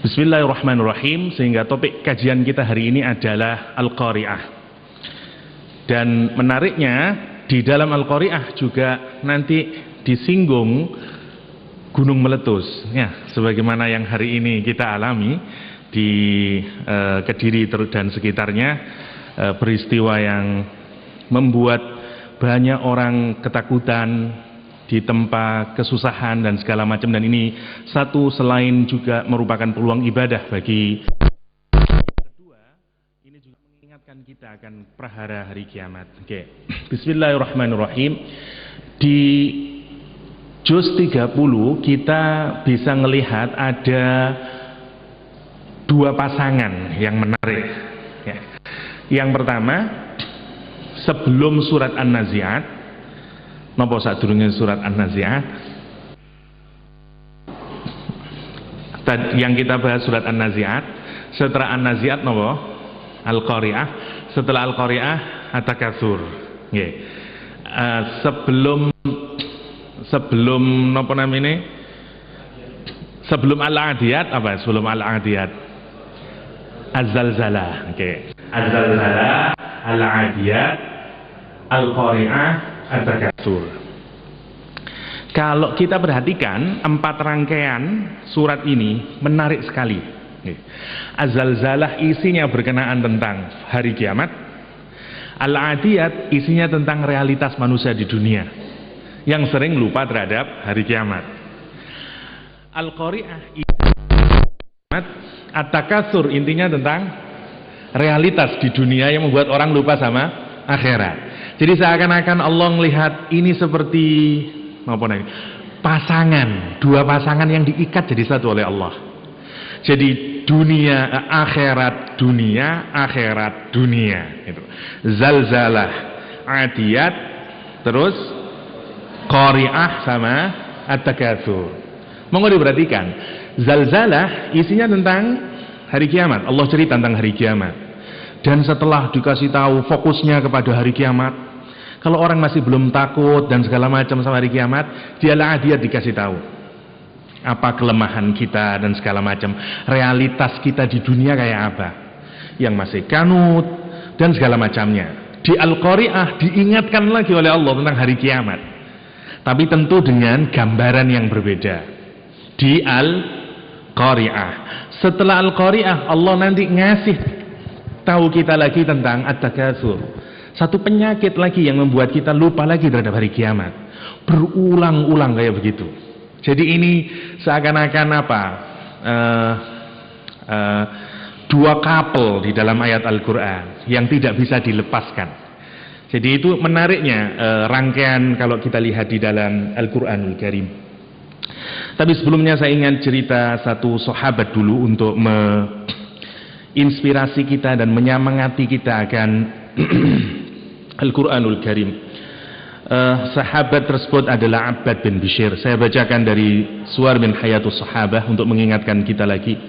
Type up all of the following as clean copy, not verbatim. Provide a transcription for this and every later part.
Bismillahirrahmanirrahim. Sehingga topik kajian kita hari ini adalah Al-Qari'ah. Dan menariknya di dalam Al-Qari'ah juga nanti disinggung gunung meletus, ya, sebagaimana yang hari ini kita alami di Kediri dan sekitarnya, peristiwa yang membuat banyak orang ketakutan, ditempa kesusahan dan segala macam, dan ini satu selain juga merupakan peluang ibadah bagi kedua, ini juga mengingatkan kita akan prahara hari kiamat. Oke. Bismillahirrahmanirrahim. Di juz 30 kita bisa melihat ada dua pasangan yang menarik, ya. Yang pertama, sebelum surat An-Nazi'at, napa sadurunge surat An-Nazi'at, yang kita bahas surat An-Nazi'at, setelah An-Nazi'at napa? Al-Qari'ah, setelah Al-Qari'ah At-Takatsur. Nggih. Sebelum napa namine? Sebelum Al-Adiyat apa? Sebelum Al-Adiyat Az-Zalzalah. Oke. Az-Zalzalah, Al-Adiyat, Al-Qari'ah, At-Takatsur. Kalau kita perhatikan 4 rangkaian surat ini menarik sekali. Az-Zalzalah isinya berkenaan tentang hari kiamat. Al-Adiyat isinya tentang realitas manusia di dunia yang sering lupa terhadap hari kiamat. Al-Qari'ah kiamat. At-Takatsur intinya tentang realitas di dunia yang membuat orang lupa sama akhirat. Jadi seakan-akan Allah melihat ini seperti apa namanya, pasangan, dua pasangan yang diikat jadi satu oleh Allah. Jadi dunia, akhirat, dunia, akhirat, dunia. Gitu. Zalzalah, Adiyat, terus Qari'ah sama At-Takatsur. Monggo diperhatikan, Zalzalah isinya tentang hari kiamat. Allah cerita tentang hari kiamat. Dan setelah dikasih tahu fokusnya kepada hari kiamat, kalau orang masih belum takut dan segala macam sama hari kiamat, dialah dia dikasih tahu apa kelemahan kita dan segala macam, realitas kita di dunia kayak apa, yang masih kanut dan segala macamnya. Di Al-Qari'ah diingatkan lagi oleh Allah tentang hari kiamat, tapi tentu dengan gambaran yang berbeda. Di Al-Qari'ah, setelah Al-Qari'ah Allah nanti ngasih tahu kita lagi tentang At-Takatsur, satu penyakit lagi yang membuat kita lupa lagi terhadap hari kiamat, berulang-ulang kayak begitu. Jadi ini seakan-akan apa, dua couple di dalam ayat Al-Quran yang tidak bisa dilepaskan. Jadi itu menariknya rangkaian kalau kita lihat di dalam Al-Quranul Karim. Tapi sebelumnya saya ingin cerita satu sahabat dulu untuk inspirasi kita dan menyemangati kita akan Al-Quranul Karim. Sahabat tersebut adalah Abbad bin Bishr. Saya bacakan dari Suwar min Hayatus Sahabah untuk mengingatkan kita lagi.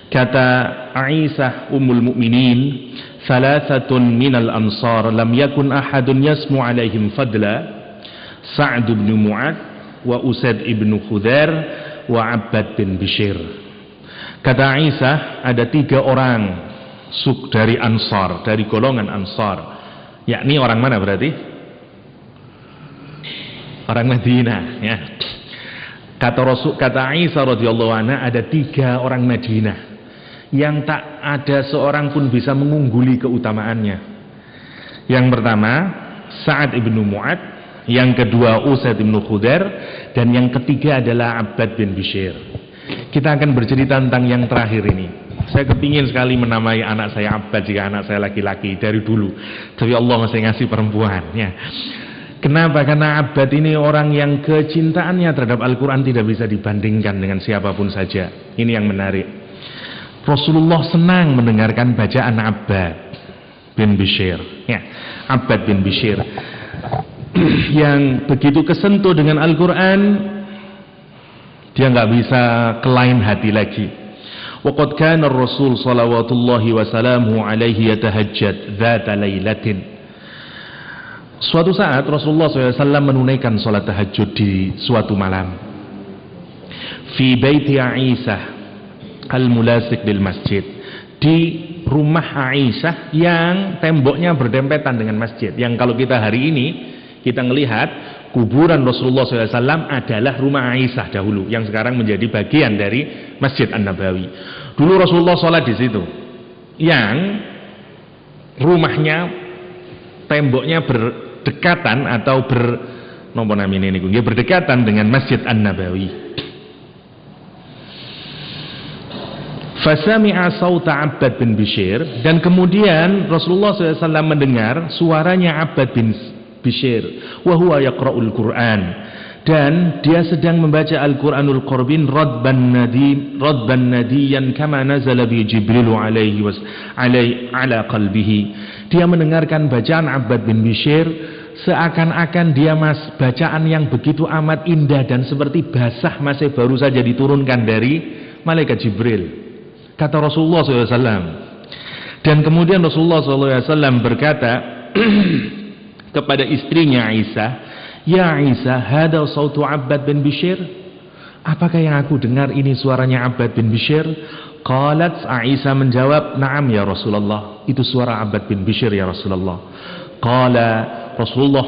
Kata Aisyah Ummul Mukminin, "Thalathatun minal ansar lam yakun ahadun yasmu alaihim fadla, Sa'd bin Mu'ad wa Usaid ibn Khudair wa Abbad bin Bishr." Kata Aisyah, ada 3 orang dari Ansar, dari golongan Ansar. Yakni orang mana berarti? Orang Madinah, ya. Kata Aisyah radhiyallahu anha, ada 3 orang Madinah yang tak ada seorang pun bisa mengungguli keutamaannya. Yang pertama Sa'ad ibn Mu'ad, yang kedua Usaid ibn Khudair, dan yang ketiga adalah Abbad bin Bishr. Kita akan bercerita tentang yang terakhir ini. Saya kepingin sekali menamai anak saya Abbad jika anak saya laki-laki dari dulu, tapi Allah masih ngasih perempuan, ya. Kenapa? Karena Abbad ini orang yang kecintaannya terhadap Al-Quran tidak bisa dibandingkan dengan siapapun saja. Ini yang menarik. Rasulullah senang mendengarkan bacaan Abbad bin Bishr, ya. Abbad bin Bishr yang begitu kesentuh dengan Al-Quran, dia nggak bisa ke lain hati lagi. Waqad kana Rasul sallallahu wasallamu alaihi yatahajjad dzata lailatin. Suatu saat Rasulullah SAW menunaikan salat tahajud di suatu malam. Fi baiti Aisyah, al-mulasik bil masjid, di rumah Aisyah yang temboknya berdempetan dengan masjid. Yang kalau kita hari ini kita melihat kuburan Rasulullah SAW adalah rumah Aisyah dahulu, yang sekarang menjadi bagian dari Masjid An-Nabawi. Dulu Rasulullah sholat di situ, yang rumahnya temboknya berdekatan atau berdekatan dengan Masjid An-Nabawi. Fasami'a sauta Abbad bin Bishr, dan kemudian Rasulullah SAW mendengar suaranya Abbad bin Bishr, wa huwa yaqra'ul Qur'an, dan dia sedang membaca Al-Qur'anul Qarbin radban nadiyan kama nazala bi Jibril alaihi ala qalbihi. Dia mendengarkan bacaan Abbad bin Bishr seakan-akan dia bacaan yang begitu amat indah dan seperti basah masih baru saja diturunkan dari malaikat Jibril, kata Rasulullah SAW. Dan kemudian Rasulullah SAW berkata kepada istrinya Aisyah, ya Aisyah, hada sautu Abbad bin Bishr, apakah yang aku dengar ini suaranya Abbad bin Bishr? Qalat, Aisyah menjawab, na'am ya Rasulullah, itu suara Abbad bin Bishr ya Rasulullah. Qala, Rasulullah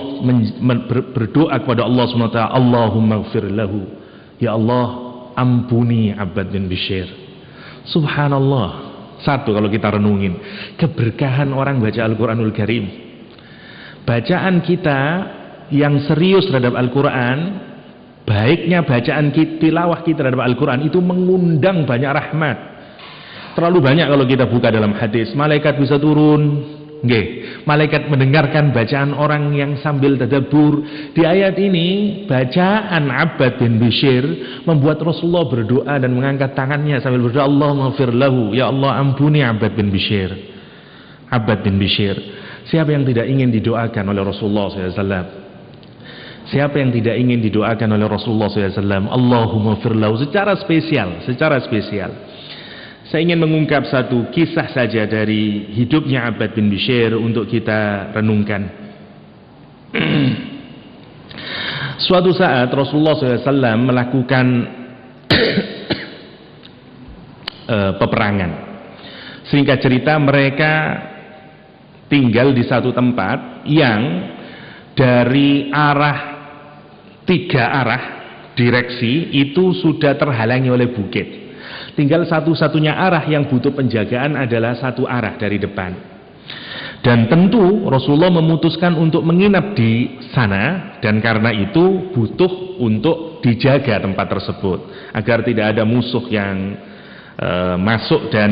berdoa kepada Allah SWT, Allahumma gfir lahu, ya Allah ampuni Abbad bin Bishr. Subhanallah. Satu, kalau kita renungin keberkahan orang baca Al-Quranul Karim, bacaan kita yang serius terhadap Al-Quran, baiknya bacaan kita, tilawah kita terhadap Al-Quran itu mengundang banyak rahmat. Terlalu banyak kalau kita buka dalam hadis, malaikat bisa turun, malaikat mendengarkan bacaan orang yang sambil tadabbur. Di ayat ini bacaan Abbad bin Bishr membuat Rasulullah berdoa dan mengangkat tangannya sambil berdoa, Allahumma gfir lahu, ya Allah ampuni Abbad bin Bishr. Abbad bin Bishr, siapa yang tidak ingin didoakan oleh Rasulullah SAW? Siapa yang tidak ingin didoakan oleh Rasulullah SAW? Allahumma gfir lahu, secara spesial. Saya ingin mengungkap satu kisah saja dari hidupnya Abbad bin Bishr untuk kita renungkan. Suatu saat Rasulullah SAW melakukan peperangan. Singkat cerita, mereka tinggal di satu tempat yang dari tiga arah direksi itu sudah terhalangi oleh bukit. Tinggal satu-satunya arah yang butuh penjagaan adalah satu arah dari depan. Dan tentu Rasulullah memutuskan untuk menginap di sana, dan karena itu butuh untuk dijaga tempat tersebut agar tidak ada musuh yang masuk dan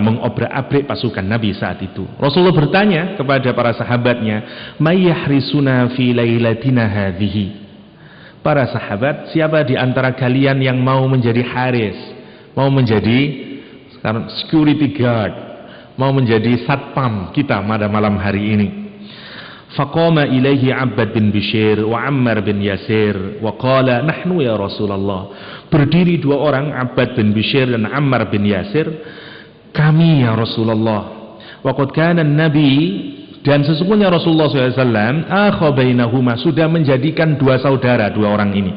mengobrak-abrik pasukan Nabi saat itu. Rasulullah bertanya kepada para sahabatnya, "Mayyahrisuna fi lailatina hadhihi?" Para sahabat, siapa di antara kalian yang mau menjadi haris, mau menjadi security guard, mau menjadi satpam kita pada malam hari ini? Faqama ilaihi Abbad bin Bishr wa Ammar bin Yasir wa qala nahnu ya Rasulullah. Berdiri dua orang, Abbad bin Bishr dan Ammar bin Yasir, kami ya Rasulullah. Wa qad kana an-nabi, dan sesungguhnya Rasulullah SAW akha bainahuma, sudah menjadikan dua saudara, dua orang ini,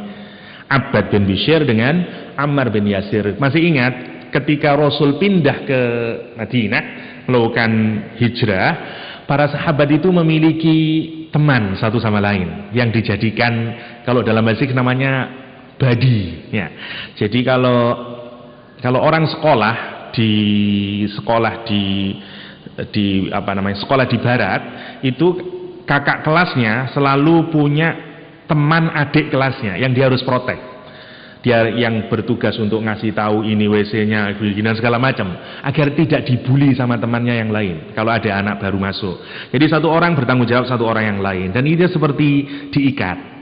Abbad bin Bishr dengan Ammar bin Yasir. Masih ingat ketika Rasul pindah ke Madinah melakukan hijrah, para sahabat itu memiliki teman satu sama lain yang dijadikan, kalau dalam bahasa namanya buddy ya. Jadi kalau orang sekolah di sekolah di barat itu, kakak kelasnya selalu punya teman adik kelasnya yang dia harus protek. Dia yang bertugas untuk ngasih tahu ini WC-nya dan segala macam, agar tidak dibully sama temannya yang lain kalau ada anak baru masuk. Jadi satu orang bertanggung jawab satu orang yang lain, dan ini seperti diikat.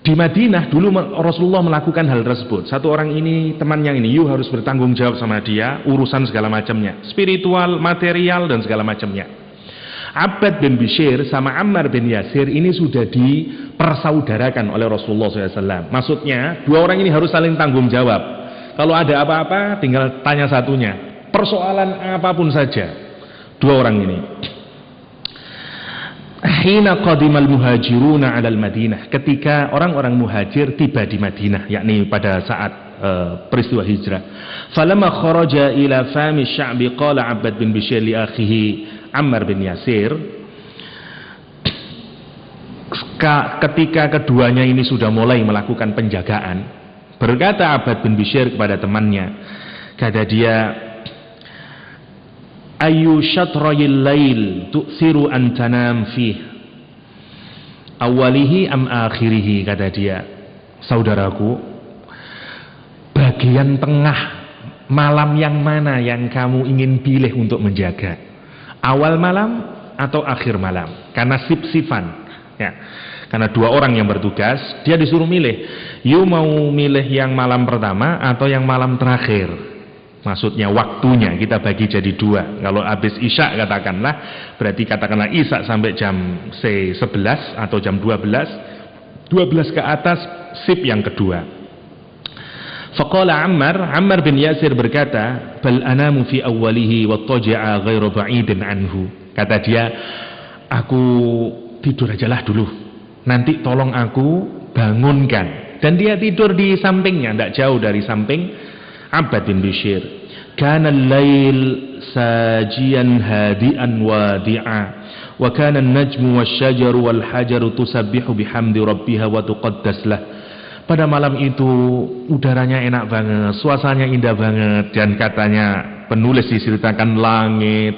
Di Madinah dulu Rasulullah melakukan hal tersebut. Satu orang ini, temannya ini, you harus bertanggung jawab sama dia, urusan segala macamnya, spiritual, material, dan segala macamnya. Abbad bin Bishr sama Ammar bin Yasir ini sudah dipersaudarakan oleh Rasulullah SAW. Maksudnya dua orang ini harus saling tanggung jawab. Kalau ada apa-apa tinggal tanya satunya, persoalan apapun saja. Dua orang ini. Hina qadimal muhajiruna 'alal Madinah, ketika orang-orang muhajir tiba di Madinah, yakni pada saat peristiwa hijrah. Falamma kharaja ila fami sya'bi qala Abbad bin Bishr li akhihi Ammar bin Yasir, ketika keduanya ini sudah mulai melakukan penjagaan, berkata Abbad bin Bishr kepada temannya, kata dia, ayu syatrayil lail tu'thiru an tanam fih awalihi am akhirihi, kata dia, saudaraku, bagian tengah malam yang mana yang kamu ingin pilih untuk menjaga, awal malam atau akhir malam? Karena sip-sipan ya, karena dua orang yang bertugas, dia disuruh milih, you mau milih yang malam pertama atau yang malam terakhir. Maksudnya waktunya kita bagi jadi dua. Kalau habis isya katakanlah, berarti katakanlah isya sampai jam 11 atau jam 12 ke atas sip yang kedua. Faqala Ammar bin Yasir berkata, bal anamu fi awwalihi wa taja'a ghairu ba'idin anhu. Kata dia, aku tidur ajalah dulu, nanti tolong aku bangunkan. Dan dia tidur di sampingnya, tidak jauh dari samping Abbad bin Bishr. Kana al-lail sajian hadian wadi'a wa kana an-najmu wasyajaru wal hajaru tusabbihu bihamdi rabbiha wa tuqaddas lah. Pada malam itu udaranya enak banget, suasananya indah banget, dan katanya penulis diceritakan langit,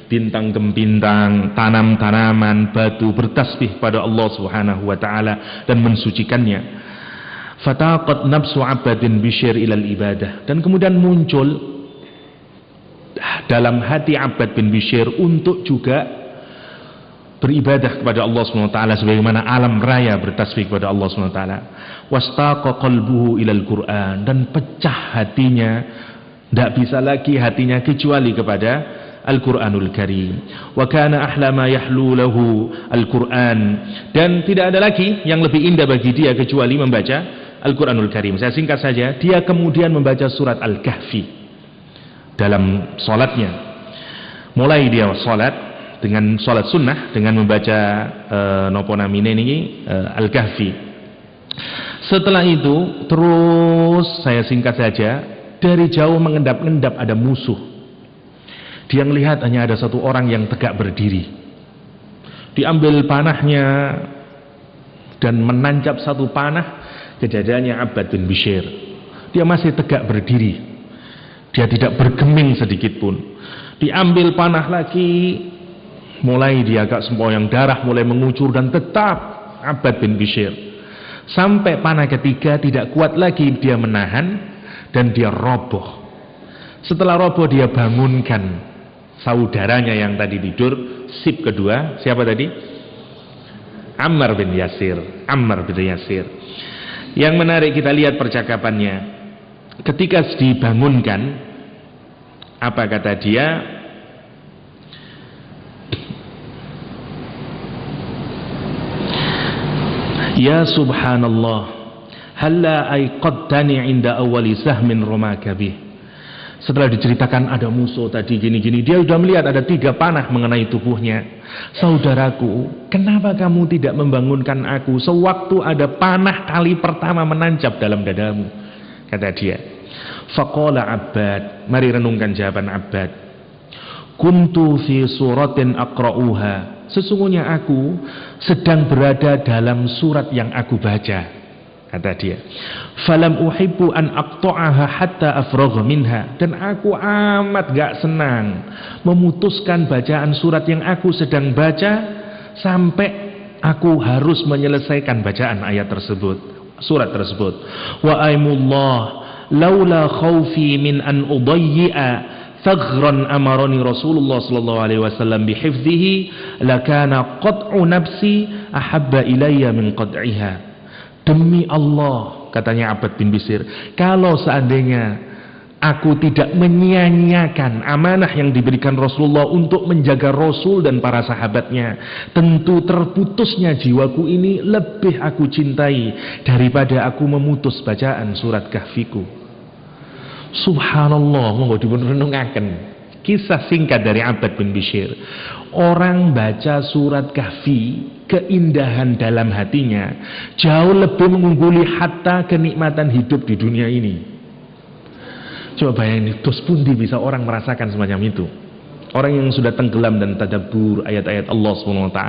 bintang gembintang, tanam-tanaman, batu bertasbih pada Allah Subhanahu wa taala dan mensucikannya. Fataqat nafsu Abbad bin Bishr ilal ibadah, dan kemudian muncul dalam hati Abbad bin Bishr untuk juga beribadah kepada Allah SWT, sebagaimana alam raya bertasbih kepada Allah SWT. Wastaqa qalbuhu ilal Quran, dan pecah hatinya, tidak bisa lagi hatinya kecuali kepada Al-Quranul Karim. Wa kana ahla ma yahlu lahu Al-Quran, dan tidak ada lagi yang lebih indah bagi dia kecuali membaca Al-Quranul Karim. Saya singkat saja, dia kemudian membaca surat Al-Kahfi dalam sholatnya. Mulai dia sholat dengan sholat sunnah dengan membaca Al-Kahfi. Setelah itu terus, saya singkat saja, dari jauh mengendap-endap ada musuh. Dia melihat hanya ada satu orang yang tegak berdiri. Diambil panahnya dan menancap satu panah ke dadanya Abbad bin Bishr. Dia masih tegak berdiri, dia tidak bergeming sedikit pun. Diambil panah lagi, mulai dia agak sempoyang, darah mulai mengucur, dan tetap Abbad bin Bishr sampai panah ketiga tidak kuat lagi dia menahan, dan dia roboh. Setelah roboh dia bangunkan saudaranya yang tadi tidur, sip kedua, siapa tadi? Ammar bin Yasir. Yang menarik kita lihat percakapannya. Ketika dibangunkan, apa kata dia? Ya subhanallah, halla aiqadtani inda awali sahmin rumaka bih. Setelah diceritakan ada musuh tadi gini-gini, dia sudah melihat ada 3 panah mengenai tubuhnya. Saudaraku, kenapa kamu tidak membangunkan aku sewaktu ada panah kali pertama menancap dalam dadamu? Kata dia. Faqala Abbad, mari renungkan jawaban Abbad. Kuntu fi suratin aqra'uha, sesungguhnya aku sedang berada dalam surat yang aku baca. Kata dia, falam uhibbu an aqta'aha hatta afragha minha, dan aku amat gak senang memutuskan bacaan surat yang aku sedang baca sampai aku harus menyelesaikan bacaan ayat tersebut, surat tersebut. Wa aimullah laula khawfi min an udayyi'a thagran amarani Rasulullah sallallahu alaihi wasallam bihifdhihi lakana qat'u nafsi ahabba ilayya min qat'iha. Demi Allah, katanya Abbad bin Bishr, kalau seandainya aku tidak menyia-nyiakan amanah yang diberikan Rasulullah untuk menjaga Rasul dan para sahabatnya, tentu terputusnya jiwaku ini lebih aku cintai daripada aku memutus bacaan surat Kahfiku. Subhanallah, monggo dipun renungaken. Kisah singkat dari Abbad bin Bishr. Orang baca surat Kahfi, keindahan dalam hatinya jauh lebih mengungguli hatta kenikmatan hidup di dunia ini. Coba bayangin, dos pundi bisa orang merasakan semacam itu. Orang yang sudah tenggelam dan tadabbur ayat-ayat Allah SWT,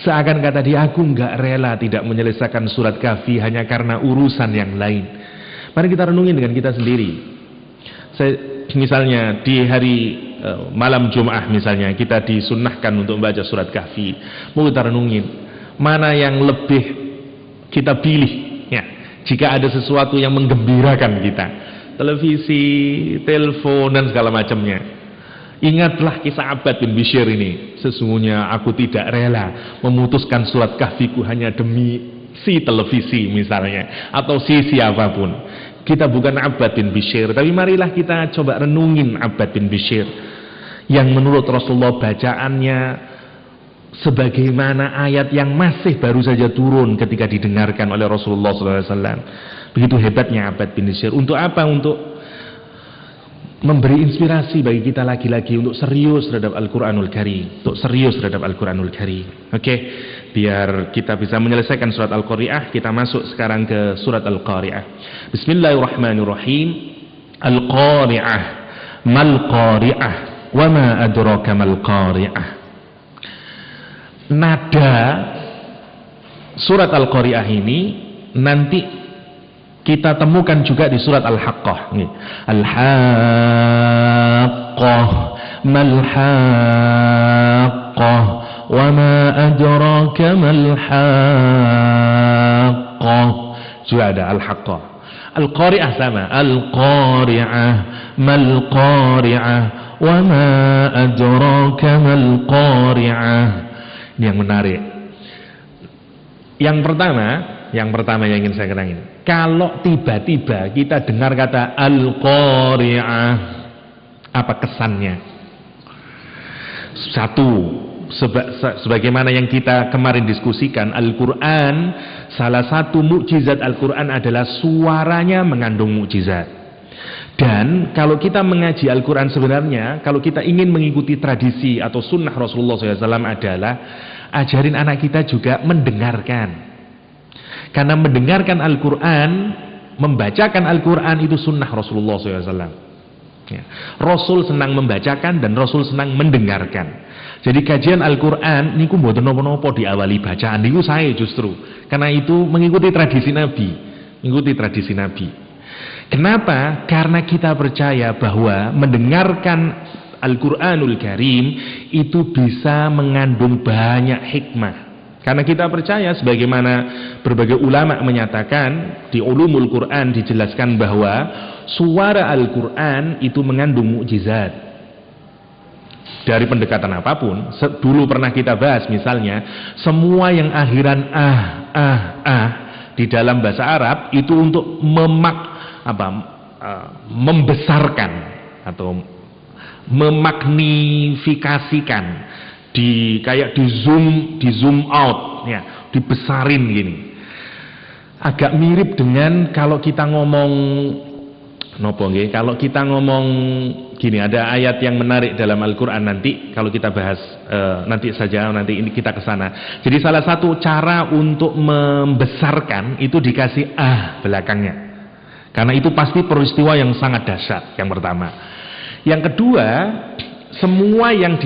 seakan kata dia, aku nggak rela tidak menyelesaikan surat Kahfi hanya karena urusan yang lain. Mari kita renungin dengan kita sendiri. Misalnya di hari malam Jum'ah misalnya, kita disunnahkan untuk membaca surat Kahfi. Mau kita renungin, mana yang lebih kita pilih ya, jika ada sesuatu yang menggembirakan kita, televisi, telepon dan segala macamnya. Ingatlah kisah Abbad bin Bishr ini. Sesungguhnya aku tidak rela memutuskan surat Kahfiku hanya demi si televisi misalnya, atau si siapapun. Kita bukan Abbad bin Bishr, tapi marilah kita coba renungin Abbad bin Bishr yang menurut Rasulullah bacaannya sebagaimana ayat yang masih baru saja turun ketika didengarkan oleh Rasulullah SAW. Begitu hebatnya Abbad bin Bishr. Untuk apa? Untuk memberi inspirasi bagi kita lagi-lagi untuk serius terhadap Al-Quranul Karim, untuk serius terhadap Al-Quranul Karim. Oke, biar kita bisa menyelesaikan surat Al-Qari'ah, kita masuk sekarang ke surat Al-Qari'ah. Bismillahirrahmanirrahim. Al-Qari'ah, mal Qari'ah, wa ma adraka mal Qari'ah. Nada surat Al-Qari'ah ini nanti kita temukan juga di surat Al-Haqqah. Al-Haqqah, mal-Haqqah, wa ma adraka mal-Haqqah. Juga ada Al-Haqqah. Al-Qari'ah sama, Al-Qari'ah, mal-Qari'ah, wa ma adraka mal-Qari'ah. Ini yang menarik. Yang pertama yang ingin saya kenangin, kalau tiba-tiba kita dengar kata Al-Qari'ah, apa kesannya? Satu, sebagaimana yang kita kemarin diskusikan, Al-Quran, salah satu mukjizat Al-Quran adalah suaranya mengandung mukjizat. Dan kalau kita mengaji Al-Quran sebenarnya, kalau kita ingin mengikuti tradisi atau sunnah Rasulullah SAW adalah ajarin anak kita juga mendengarkan. Karena mendengarkan Al-Quran, membacakan Al-Quran itu sunnah Rasulullah SAW. Ya. Rasul senang membacakan dan Rasul senang mendengarkan. Jadi kajian Al-Quran niku mboten napa-napa diawali bacaan niku saya justru. Karena itu mengikuti tradisi Nabi. Mengikuti tradisi Nabi. Kenapa? Karena kita percaya bahwa mendengarkan Al-Quranul Karim itu bisa mengandung banyak hikmah. Karena kita percaya sebagaimana berbagai ulama menyatakan di Ulumul Quran dijelaskan bahwa suara Al-Quran itu mengandung mukjizat. Dari pendekatan apapun, dulu pernah kita bahas misalnya, semua yang akhiran di dalam bahasa Arab itu untuk membesarkan atau memagnifikasikan, kayak di zoom out ya, dibesarin gini. Agak mirip dengan kalau kita ngomong kalau kita ngomong gini, ada ayat yang menarik dalam Al-Qur'an nanti kalau kita bahas nanti ini kita ke sana. Jadi salah satu cara untuk membesarkan itu dikasih belakangnya. Karena itu pasti peristiwa yang sangat dahsyat, yang pertama. Yang kedua, semua yang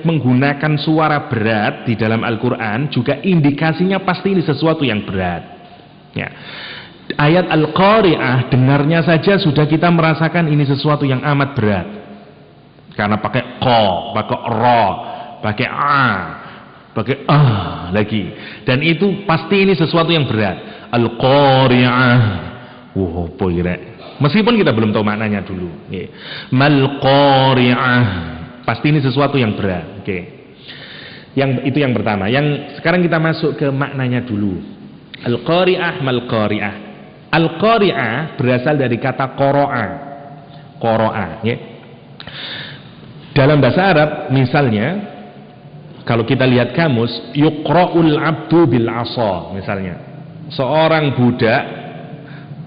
menggunakan suara berat di dalam Al-Quran juga indikasinya pasti ini sesuatu yang berat ya. Ayat Al-Qari'ah, dengarnya saja sudah kita merasakan ini sesuatu yang amat berat. Karena pakai ko, pakai ro, pakai pakai lagi. Dan itu pasti ini sesuatu yang berat. Al-Qari'ah. Apa kira? Meskipun kita belum tahu maknanya dulu. Mal Qari'ah. Pasti ini sesuatu yang berat. Oke. Itu yang pertama. Yang sekarang kita masuk ke maknanya dulu. Al-Qari'ah, mal Qari'ah. Al-Qari'ah berasal dari kata qara'a. Qara'a, ya. Dalam bahasa Arab misalnya, kalau kita lihat kamus, yuqra'ul 'abdu bil 'asa misalnya. Seorang budak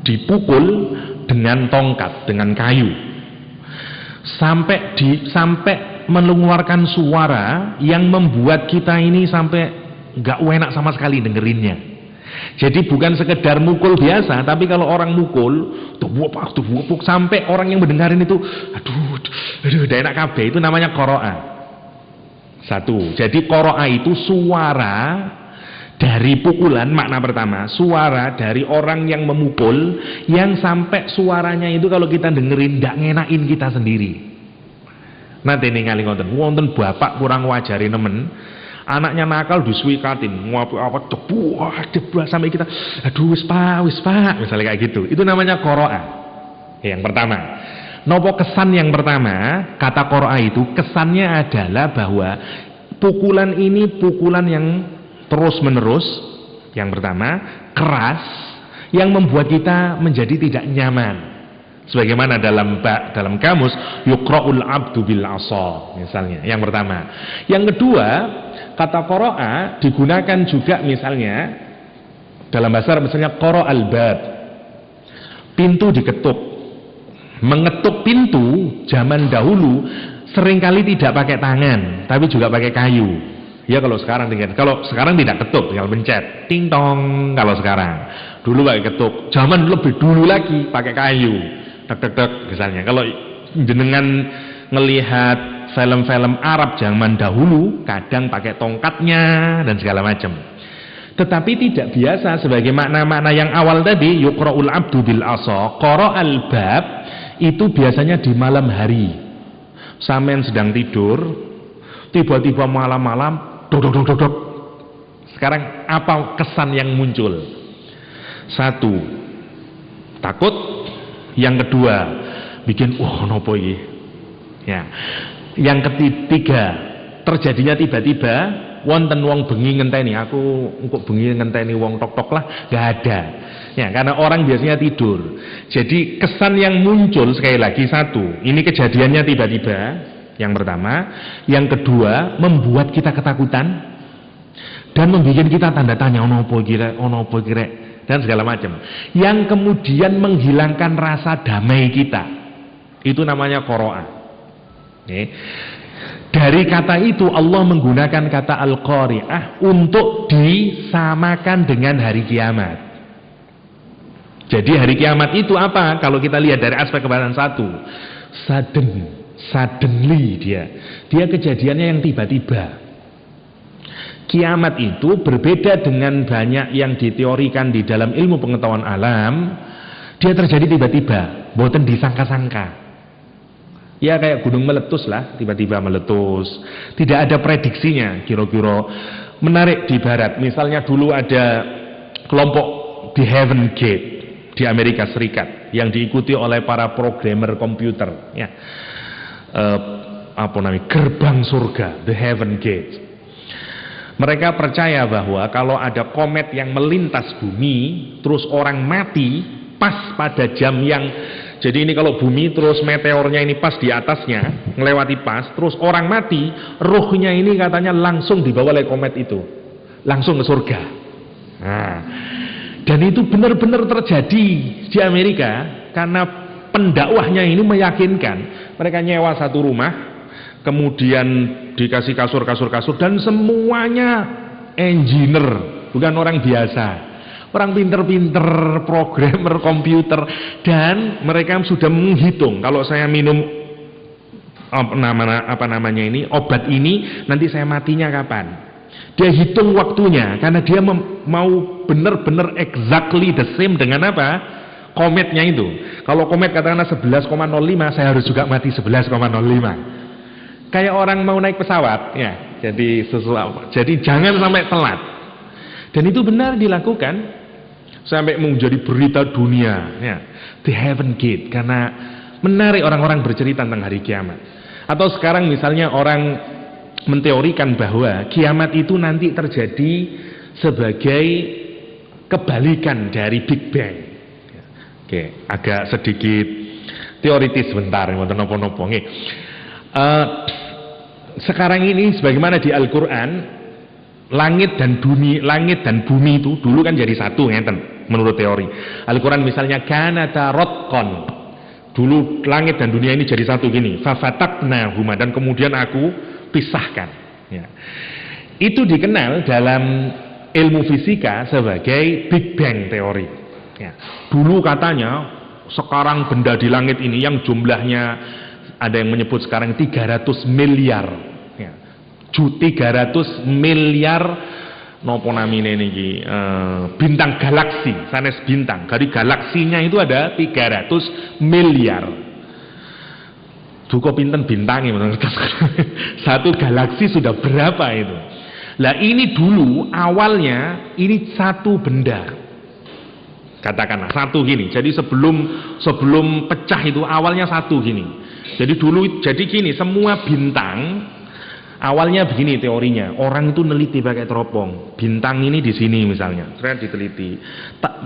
dipukul dengan tongkat, dengan kayu, sampai mengeluarkan suara yang membuat kita ini sampai nggak enak sama sekali dengerinnya. Jadi bukan sekedar mukul biasa, tapi kalau orang mukul tuh buak sampai orang yang mendengarin itu aduh tidak enak kabeh, itu namanya qiraah. Satu. Jadi qiraah itu suara dari pukulan, makna pertama, suara dari orang yang memukul yang sampai suaranya itu kalau kita dengerin ndak ngenain kita sendiri. Nanti ningali wonten bapak kurang wajari nemen, anaknya nakal disuikatin, apa debuah sampai kita, aduh wis pak, misalnya kayak gitu. Itu namanya qiraah. Yang pertama. Nopo kesan yang pertama, kata qiraah itu kesannya adalah bahwa pukulan ini pukulan yang terus menerus. Yang pertama, keras, yang membuat kita menjadi tidak nyaman. Sebagaimana dalam kamus yuqra'ul abdu bil asa misalnya. Yang pertama. Yang kedua, kata qira'a digunakan juga misalnya dalam bahasa Arab, misalnya qara'al bab. Pintu diketuk. Mengetuk pintu zaman dahulu seringkali tidak pakai tangan, tapi juga pakai kayu. Ya kalau sekarang tidak ketuk, tinggal pencet ting tong. Kalau sekarang, dulu pakai ketuk. Zaman lebih dulu lagi pakai kayu. Tek misalnya. Kalau jenengan ngelihat film-film Arab zaman dahulu, kadang pakai tongkatnya dan segala macam. Tetapi tidak biasa sebagai makna-makna yang awal tadi, yuqra'ul abdu bil asa, qara'al bab, itu biasanya di malam hari. Sampean sedang tidur, tiba-tiba malam-malam dok. Sekarang apa kesan yang muncul? Satu, takut. Yang kedua, bikin nopo iki. Ya. Yang ketiga, terjadinya tiba-tiba wonten wong bengi ngenteni, aku engko bengi ngenteni wong tok-tok lah, enggak ada. Ya, karena orang biasanya tidur. Jadi kesan yang muncul sekali lagi satu, ini kejadiannya tiba-tiba, yang pertama. Yang kedua, membuat kita ketakutan dan membuat kita tanda tanya ono apa kira dan segala macam, yang kemudian menghilangkan rasa damai kita. Itu namanya qiraah. Dari kata itu Allah menggunakan kata al-qari'ah untuk disamakan dengan hari kiamat. Jadi hari kiamat itu apa? Kalau kita lihat dari aspek kebenaran satu, suddenly dia kejadiannya yang tiba-tiba. Kiamat itu berbeda dengan banyak yang diteorikan di dalam ilmu pengetahuan alam. Dia terjadi tiba-tiba, boten disangka-sangka. Ya kayak gunung meletus lah, tiba-tiba meletus. Tidak ada prediksinya, kira-kira. Menarik di barat, misalnya dulu ada kelompok di Heaven Gate di Amerika Serikat yang diikuti oleh para programmer komputer. Ya, gerbang surga, the Heaven Gate. Mereka percaya bahwa kalau ada komet yang melintas bumi, terus orang mati pas pada jam yang, jadi ini kalau bumi terus meteornya ini pas di atasnya, melewati pas, terus orang mati, ruhnya ini katanya langsung dibawa oleh komet itu, langsung ke surga. Nah, dan itu benar-benar terjadi di Amerika, karena pendakwahnya ini meyakinkan. Mereka nyewa satu rumah, kemudian dikasih kasur dan semuanya engineer, bukan orang biasa, orang pinter-pinter, programmer komputer, dan mereka sudah menghitung kalau saya minum obat ini nanti saya matinya kapan. Dia hitung waktunya karena dia mau benar-benar exactly the same dengan apa? Kometnya itu. Kalau komet katakanlah 11,05, saya harus juga mati 11,05. Kayak orang mau naik pesawat, ya. Jadi jangan sampai telat. Dan itu benar dilakukan sampai menjadi berita dunia, ya. The Heaven Gate, karena menarik orang-orang bercerita tentang hari kiamat. Atau sekarang misalnya orang menteorikan bahwa kiamat itu nanti terjadi sebagai kebalikan dari Big Bang. Oke, agak sedikit teoritis sebentar, ngoten napa-napa nggih. Sekarang ini sebagaimana di Al-Quran, langit dan bumi itu dulu kan jadi satu, ngeten, menurut teori Al-Quran. Misalnya kanata rotqon, dulu langit dan dunia ini jadi satu gini, fafataknahuma, dan kemudian aku pisahkan, ya. Itu dikenal dalam ilmu fisika sebagai Big Bang teori. Ya. Dulu katanya sekarang benda di langit ini yang jumlahnya ada yang menyebut sekarang 300 miliar. Ya. 300 miliar nopo namine niki bintang galaksi, sanes bintang. Dari galaksinya itu ada 300 miliar. Duko pinten bintangnya menurut satu galaksi sudah berapa itu? Lah ini dulu awalnya ini satu benda. Katakanlah satu gini. Jadi sebelum pecah itu awalnya satu gini. Jadi dulu jadi gini, semua bintang awalnya begini teorinya. Orang itu neliti pakai teropong. Bintang ini di sini misalnya. Saya diteliti.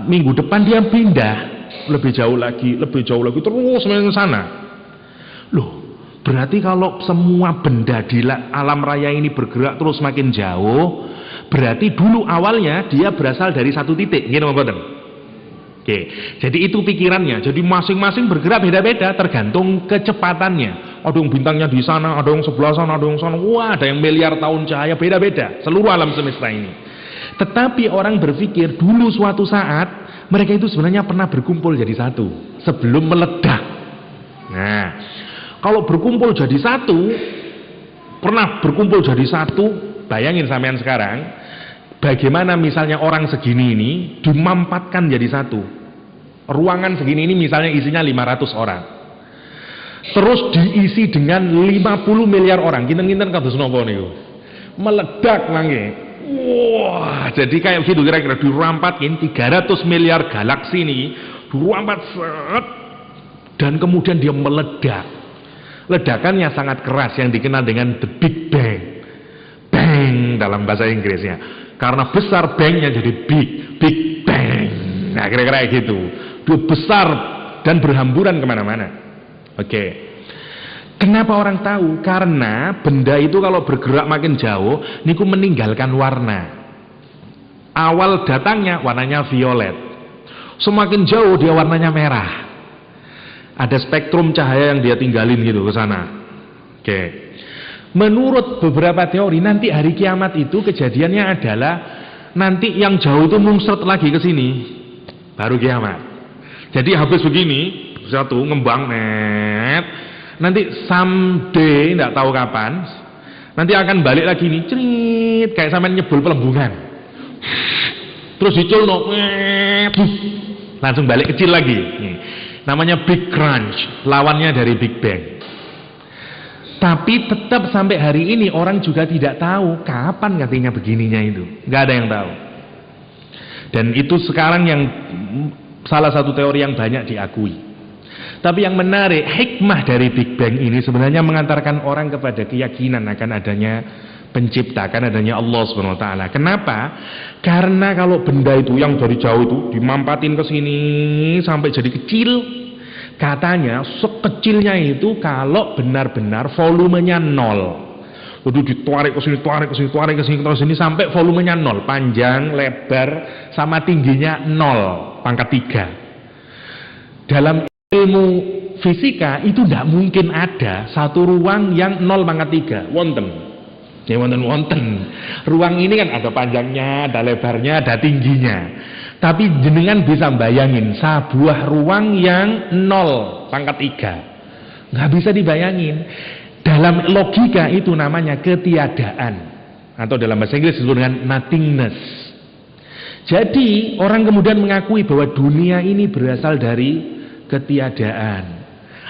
Minggu depan dia pindah lebih jauh lagi terus ke sana. Loh, berarti kalau semua benda di alam raya ini bergerak terus makin jauh, berarti dulu awalnya dia berasal dari satu titik. Gini mboten? Oke, jadi itu pikirannya. Jadi masing-masing bergerak beda-beda tergantung kecepatannya. Ada yang bintangnya di sana, ada yang sebelah sana, ada yang sana. Wah, ada yang miliar tahun cahaya, beda-beda seluruh alam semesta ini. Tetapi orang berpikir dulu suatu saat mereka itu sebenarnya pernah berkumpul jadi satu sebelum meledak. Nah, kalau berkumpul jadi satu, pernah berkumpul jadi satu, bayangin sampean sekarang, bagaimana misalnya orang segini ini dimampatkan jadi satu. Ruangan segini ini misalnya isinya 500 orang. Terus diisi dengan 50 miliar orang. Kinten-kinten kados napa niku? Meledak mangke. Wah, jadi kayak gitu kira-kira dirampatkin 300 miliar galaksi ini, dirampat set, dan kemudian dia meledak. Ledakannya sangat keras yang dikenal dengan the Big Bang. Bang dalam bahasa Inggrisnya. Karena besar bangnya jadi Big Bang. Nah kira-kira gitu. Dia besar dan berhamburan kemana-mana. Oke. Kenapa orang tahu? Karena benda itu kalau bergerak makin jauh, niku meninggalkan warna. Awal datangnya warnanya violet. Semakin jauh dia warnanya merah. Ada spektrum cahaya yang dia tinggalin gitu ke sana. Oke. Menurut beberapa teori nanti hari kiamat itu kejadiannya adalah nanti yang jauh itu mungsret lagi ke sini, baru kiamat. Jadi habis begini satu ngembang net, nanti someday nggak tahu kapan, nanti akan balik lagi nih, cerit kayak sampai nyebul pelembungan, terus diculno, langsung balik kecil lagi. Namanya Big Crunch, lawannya dari Big Bang. Tapi tetap sampai hari ini orang juga tidak tahu kapan katanya begininya itu. Nggak ada yang tahu. Dan itu sekarang yang salah satu teori yang banyak diakui. Tapi yang menarik, hikmah dari Big Bang ini sebenarnya mengantarkan orang kepada keyakinan akan adanya pencipta, akan adanya Allah SWT. Kenapa? Karena kalau benda itu yang dari jauh itu dimampatin ke sini sampai jadi kecil, katanya sekecilnya itu kalau benar-benar volumenya nol. Jadi ditarik ke sini, tarik ke sini, tarik ke sini, terus ini sampai volumenya nol, panjang, lebar, sama tingginya nol, pangkat 3. Dalam ilmu fisika itu tidak mungkin ada satu ruang yang nol pangkat 3. Wonten. Ya wonten. Ruang ini kan ada panjangnya, ada lebarnya, ada tingginya. Tapi jenengan bisa bayangin sebuah ruang yang nol pangkat 3. Nggak bisa dibayangin. Dalam logika itu namanya ketiadaan, atau dalam bahasa Inggris disebut dengan nothingness. Jadi orang kemudian mengakui bahwa dunia ini berasal dari ketiadaan.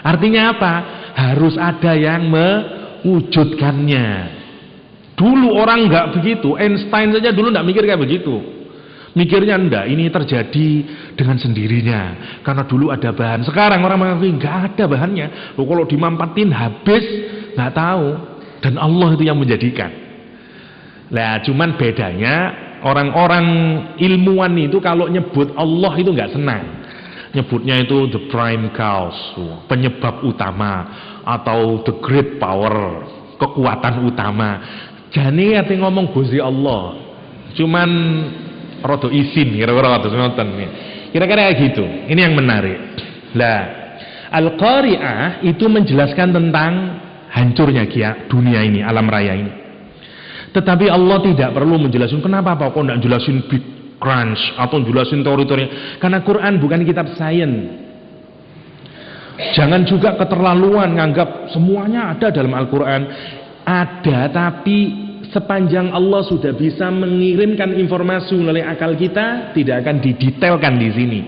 Artinya apa? Harus ada yang mewujudkannya. Dulu orang nggak begitu. Einstein saja dulu nggak mikir kayak begitu. Mikirnya enggak, ini terjadi dengan sendirinya karena dulu ada bahan. Sekarang orang mengakui nggak ada bahannya. Loh, kalau dimampatin habis, nggak tahu. Dan Allah itu yang menjadikan. Nah, cuman bedanya orang-orang ilmuwan itu kalau nyebut Allah itu nggak senang. Nyebutnya itu the prime cause, penyebab utama, atau the great power, kekuatan utama. Jane ate ngomong Gusti Allah. Cuman rada isin kira-kira kados ngoten. Kira-kira gitu. Ini yang menarik. Lah, Al-Qari'ah itu menjelaskan tentang hancurnya dunia ini, alam raya ini. Tetapi Allah tidak perlu menjelaskan kenapa kok tidak jelasin Big Crunch atau jelasin teori-teorinya. Karena Quran bukan kitab sains. Jangan juga keterlaluan nganggap semuanya ada dalam Al-Quran. Ada, tapi sepanjang Allah sudah bisa mengirimkan informasi melalui akal kita, tidak akan didetailkan di sini.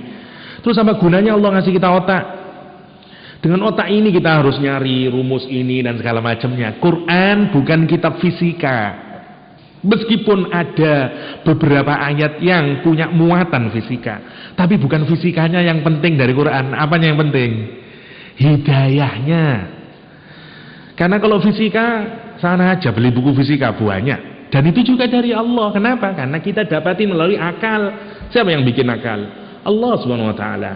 Terus apa gunanya Allah ngasih kita otak? Dengan otak ini kita harus nyari rumus ini dan segala macamnya. Quran bukan kitab fisika. Meskipun ada beberapa ayat yang punya muatan fisika, tapi bukan fisikanya yang penting dari Quran. Apanya yang penting? Hidayahnya. Karena kalau fisika, sana aja beli buku fisika banyak. Dan itu juga dari Allah. Kenapa? Karena kita dapatin melalui akal. Siapa yang bikin akal? Allah Subhanahu wa taala.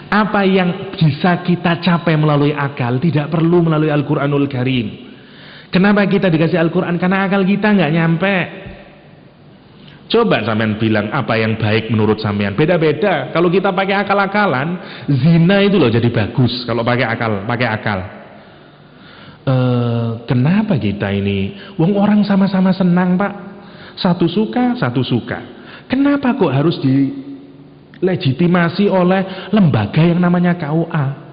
Apa yang bisa kita capai melalui akal tidak perlu melalui Al-Qur'anul Karim. Kenapa kita dikasih Al-Quran? Karena akal kita nggak nyampe. Coba sampean bilang apa yang baik menurut sampean. Beda-beda. Kalau kita pakai akal-akalan, zina itu loh jadi bagus. Kalau pakai akal. Kenapa kita ini? Wong orang sama-sama senang, Pak. Satu suka. Kenapa kok harus dilegitimasi oleh lembaga yang namanya KUA?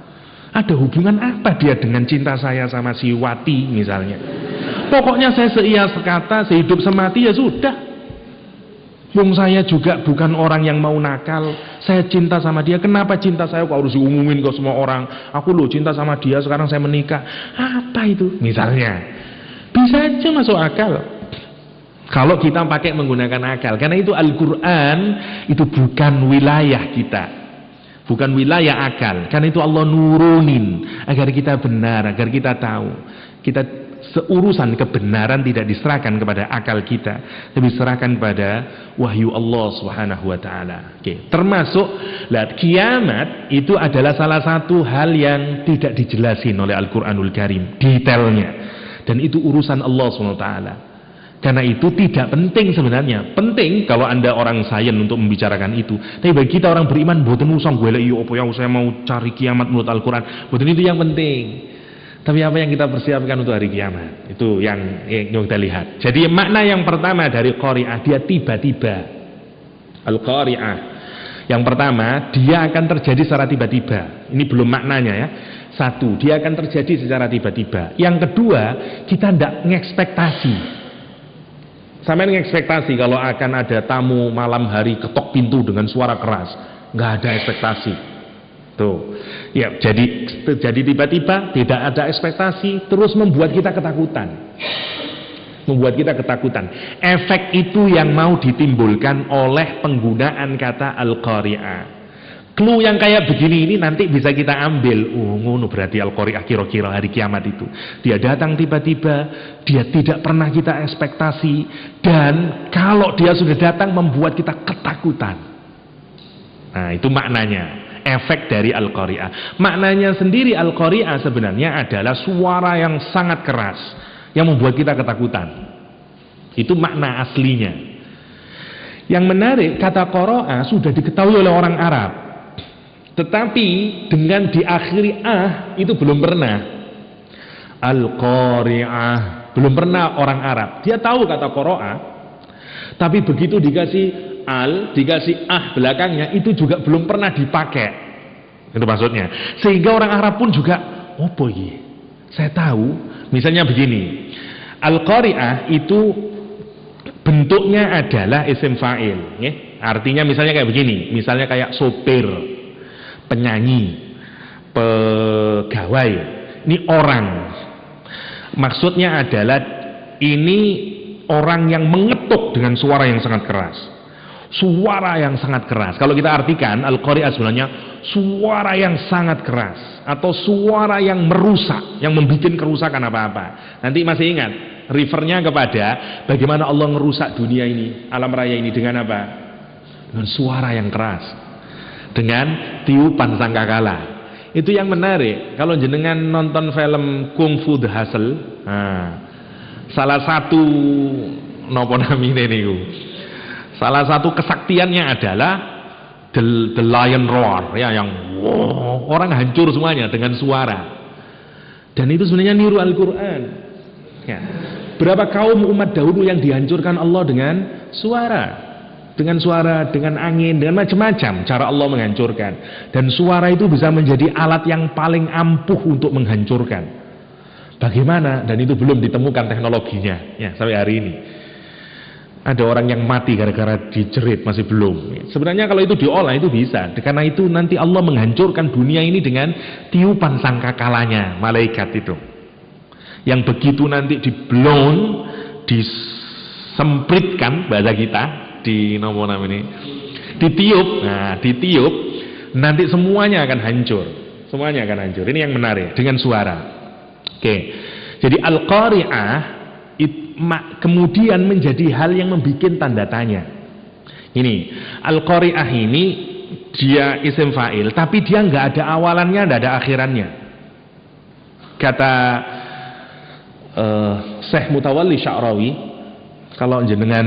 Ada hubungan apa dia dengan cinta saya sama si Wati misalnya? Pokoknya saya seia sekata, sehidup semati ya sudah. Wong saya juga bukan orang yang mau nakal. Saya cinta sama dia. Kenapa cinta saya kok harus diumumin ke semua orang? Aku loh cinta sama dia, sekarang saya menikah. Apa itu? Misalnya. Bisa aja masuk akal. Kalau kita pakai menggunakan akal. Karena itu Al-Quran itu bukan wilayah kita. Bukan wilayah akal. Karena itu Allah nurunin agar kita benar, agar kita tahu. Kita seurusan kebenaran tidak diserahkan kepada akal kita, tapi diserahkan kepada wahyu Allah Subhanahu wa taala. Oke, termasuk lihat kiamat itu adalah salah satu hal yang tidak dijelasin oleh Al-Qur'anul Karim detailnya. Dan itu urusan Allah Subhanahu wa taala. Karena itu tidak penting sebenarnya. Penting kalau Anda orang sains untuk membicarakan itu. Tapi bagi kita orang beriman, mboten usah golek yo apa yang saya mau cari kiamat menurut Al-Qur'an. Mboten itu yang penting. Tapi apa yang kita persiapkan untuk hari kiamat? Itu yang kita lihat. Jadi makna yang pertama dari qari'ah, dia tiba-tiba. Al-qari'ah. Yang pertama, dia akan terjadi secara tiba-tiba. Ini belum maknanya ya. Satu, dia akan terjadi secara tiba-tiba. Yang kedua, kita tidak ngekspektasi. Sampai ngekspektasi kalau akan ada tamu malam hari ketok pintu dengan suara keras, nggak ada ekspektasi. Tuh, ya jadi tiba-tiba tidak ada ekspektasi, terus membuat kita ketakutan. Efek itu yang mau ditimbulkan oleh penggunaan kata Al-Qari'ah. Clue yang kayak begini ini nanti bisa kita ambil. Oh, ngono berarti Al-Qari'ah kira-kira hari kiamat itu. Dia datang tiba-tiba, dia tidak pernah kita ekspektasi, dan kalau dia sudah datang membuat kita ketakutan. Nah, itu maknanya, efek dari Al-Qari'ah. Maknanya sendiri Al-Qari'ah sebenarnya adalah suara yang sangat keras yang membuat kita ketakutan. Itu makna aslinya. Yang menarik, kata qara'a sudah diketahui oleh orang Arab. Tetapi dengan diakhiri itu belum pernah. Al-Qari'ah belum pernah orang Arab. Dia tahu kata qara'a, tapi begitu dikasih dikasih belakangnya, itu juga belum pernah dipakai. Itu maksudnya. Sehingga orang Arab pun juga, opo iki? Saya tahu, misalnya begini. Al-Qari'ah itu bentuknya adalah isim fa'il, ya. Artinya misalnya kayak begini, misalnya kayak sopir, penyanyi, pegawai. Ini orang. Maksudnya adalah ini orang yang mengetuk dengan suara yang sangat keras. Suara yang sangat keras. Kalau kita artikan Al-Qari'ah sebenarnya suara yang sangat keras atau suara yang merusak, yang membuat kerusakan apa-apa. Nanti masih ingat refernya kepada bagaimana Allah merusak dunia ini, alam raya ini dengan apa? Dengan suara yang keras, dengan tiupan sangkakala. Itu yang menarik. Kalau jenengan nonton film Kung Fu The Hustle, salah satu nopo namine niku, salah satu kesaktiannya adalah the lion roar, ya, yang orang hancur semuanya dengan suara. Dan itu sebenarnya niru Al-Quran. Ya. Berapa kaum umat dahulu yang dihancurkan Allah dengan suara, dengan angin, dengan macam-macam cara Allah menghancurkan. Dan suara itu bisa menjadi alat yang paling ampuh untuk menghancurkan. Bagaimana? Dan itu belum ditemukan teknologinya ya sampai hari ini. Ada orang yang mati gara-gara dijerit, masih belum. Sebenarnya kalau itu diolah itu bisa. Karena itu nanti Allah menghancurkan dunia ini dengan tiupan sangkakalanya, malaikat itu. Yang begitu nanti diblown, disempritkan bahasa kita, ditiup, ditiup, nanti semuanya akan hancur. Semuanya akan hancur. Ini yang menarik dengan suara. Oke. Jadi Al-Qari'ah kemudian menjadi hal yang membuat tanda tanya. Ini Al-Qari'ah ini dia isim fa'il, tapi dia nggak ada awalannya, nggak ada akhirannya. Kata Syekh Mutawalli Sya'rawi, kalau jenengan,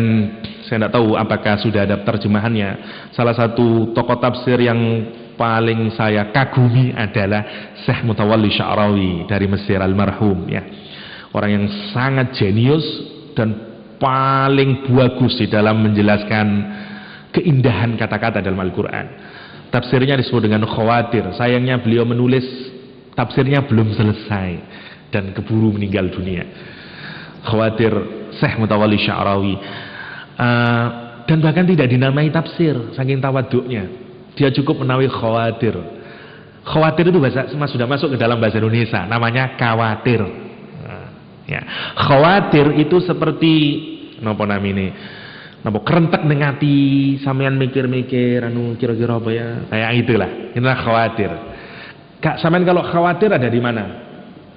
saya tidak tahu apakah sudah ada terjemahannya, salah satu tokoh tafsir yang paling saya kagumi adalah Syekh Mutawalli Sya'rawi dari Mesir, almarhum ya. Orang yang sangat jenius dan paling bagus di dalam menjelaskan keindahan kata-kata dalam Al-Quran. Tafsirnya disebut dengan khawatir. Sayangnya beliau menulis tafsirnya belum selesai dan keburu meninggal dunia. Khawatir Syekh Mutawalli Sya'rawi. Dan bahkan tidak dinamai tafsir saking tawaduknya. Dia cukup menawi khawatir. Khawatir itu sudah masuk ke dalam bahasa Indonesia, namanya khawatir. Ya, khawatir itu seperti napa namine? Napa kerentek ning ati, sampean mikir-mikir anu kira-kira apa ya? Kayak itulah. Inilah khawatir. Kak, sampean kalau khawatir ada di mana?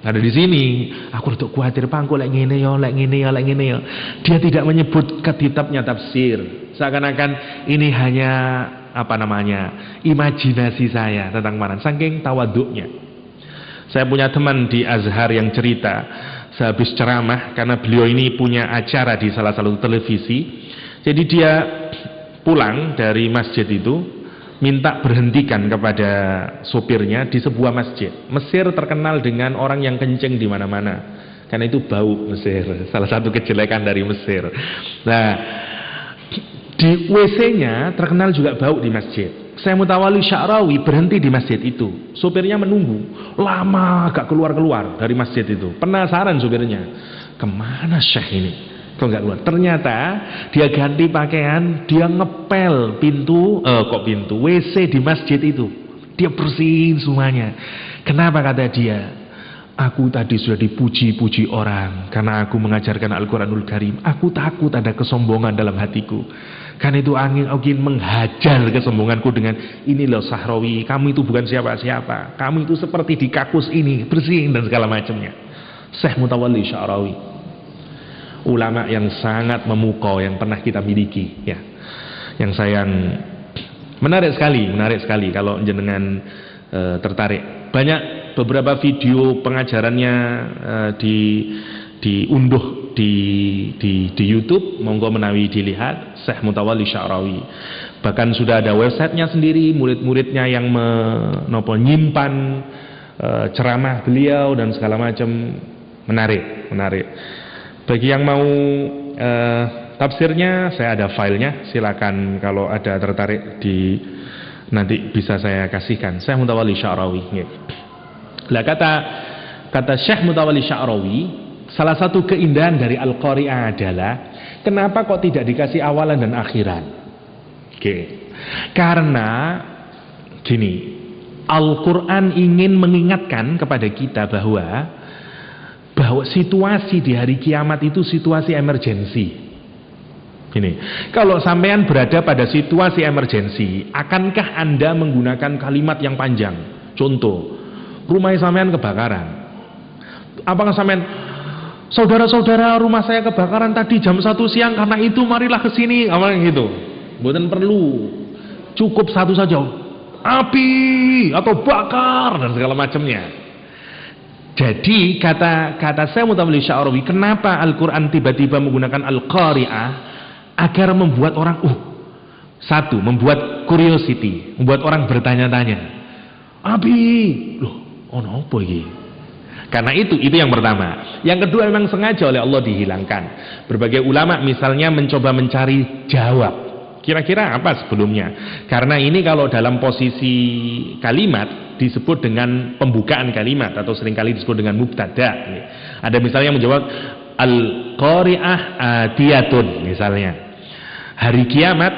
Ada di sini. Aku rada khawatir pangko lek ngene ya, lek ngene ya, lek ngene ya. Dia tidak menyebut kitabnya tafsir. Seakan-akan ini hanya apa namanya? Imajinasi saya tentang mana. Saking tawaduknya. Saya punya teman di Azhar yang cerita sehabis ceramah, karena beliau ini punya acara di salah satu televisi. Jadi dia pulang dari masjid itu, minta berhentikan kepada sopirnya di sebuah masjid. Mesir terkenal dengan orang yang kencing di mana-mana, karena itu bau Mesir, salah satu kejelekan dari Mesir. Nah, di WC-nya terkenal juga bau di masjid. Syekh Mutawalli Sya'rawi berhenti di masjid itu. Sopirnya menunggu lama, gak keluar-keluar dari masjid itu. Penasaran sopirnya, kemana Syekh ini kok gak keluar. Ternyata dia ganti pakaian, dia ngepel pintu WC di masjid itu. Dia bersihin semuanya. Kenapa? Kata dia, aku tadi sudah dipuji-puji orang karena aku mengajarkan Al-Quranul Karim. Aku takut ada kesombongan dalam hatiku. Karena itu angin menghajar kesombonganku dengan, ini loh Sya'rawi, kamu itu bukan siapa-siapa, kamu itu seperti di kakus ini, bersihin dan segala macamnya. Syekh Mutawalli Sya'rawi, ulama yang sangat memukau yang pernah kita miliki ya. Yang sayang, menarik sekali kalau jenengan tertarik. Banyak beberapa video pengajarannya diunduh di YouTube, monggo menawi dilihat, Syekh Mutawalli Sya'rawi. Bahkan sudah ada websitenya sendiri, murid-muridnya yang menyimpan ceramah beliau dan segala macam. Menarik. Bagi yang mau tafsirnya, saya ada filenya, silakan kalau ada tertarik nanti bisa saya kasihkan. Syekh Mutawalli Sya'rawi. Lah kata Syekh Mutawalli Sya'rawi, salah satu keindahan dari Al-Qari'ah adalah kenapa kok tidak dikasih awalan dan akhiran? Karena gini, Al-Quran ingin mengingatkan kepada kita bahwa situasi di hari kiamat itu situasi emergensi. Gini, kalau sampean berada pada situasi emergensi, akankah Anda menggunakan kalimat yang panjang? Contoh, rumah sampean kebakaran. Apakah sampean, saudara-saudara, rumah saya kebakaran tadi jam 1 siang, karena itu marilah ke sini, apa gitu. Bukan perlu, cukup satu saja, api atau bakar dan segala macamnya. Jadi kata Syekh Mutawalli Sya'rawi, kenapa Al-Quran tiba-tiba menggunakan Al-Qari'ah? Agar membuat orang satu, membuat curiosity, membuat orang bertanya-tanya, api loh, ono apa iki? Karena itu yang pertama. Yang kedua, memang sengaja oleh Allah dihilangkan. Berbagai ulama misalnya mencoba mencari jawab, kira-kira apa sebelumnya. Karena ini kalau dalam posisi kalimat disebut dengan pembukaan kalimat, atau seringkali disebut dengan mubtada. Ada misalnya menjawab al-qari'ah atiyatun, misalnya hari kiamat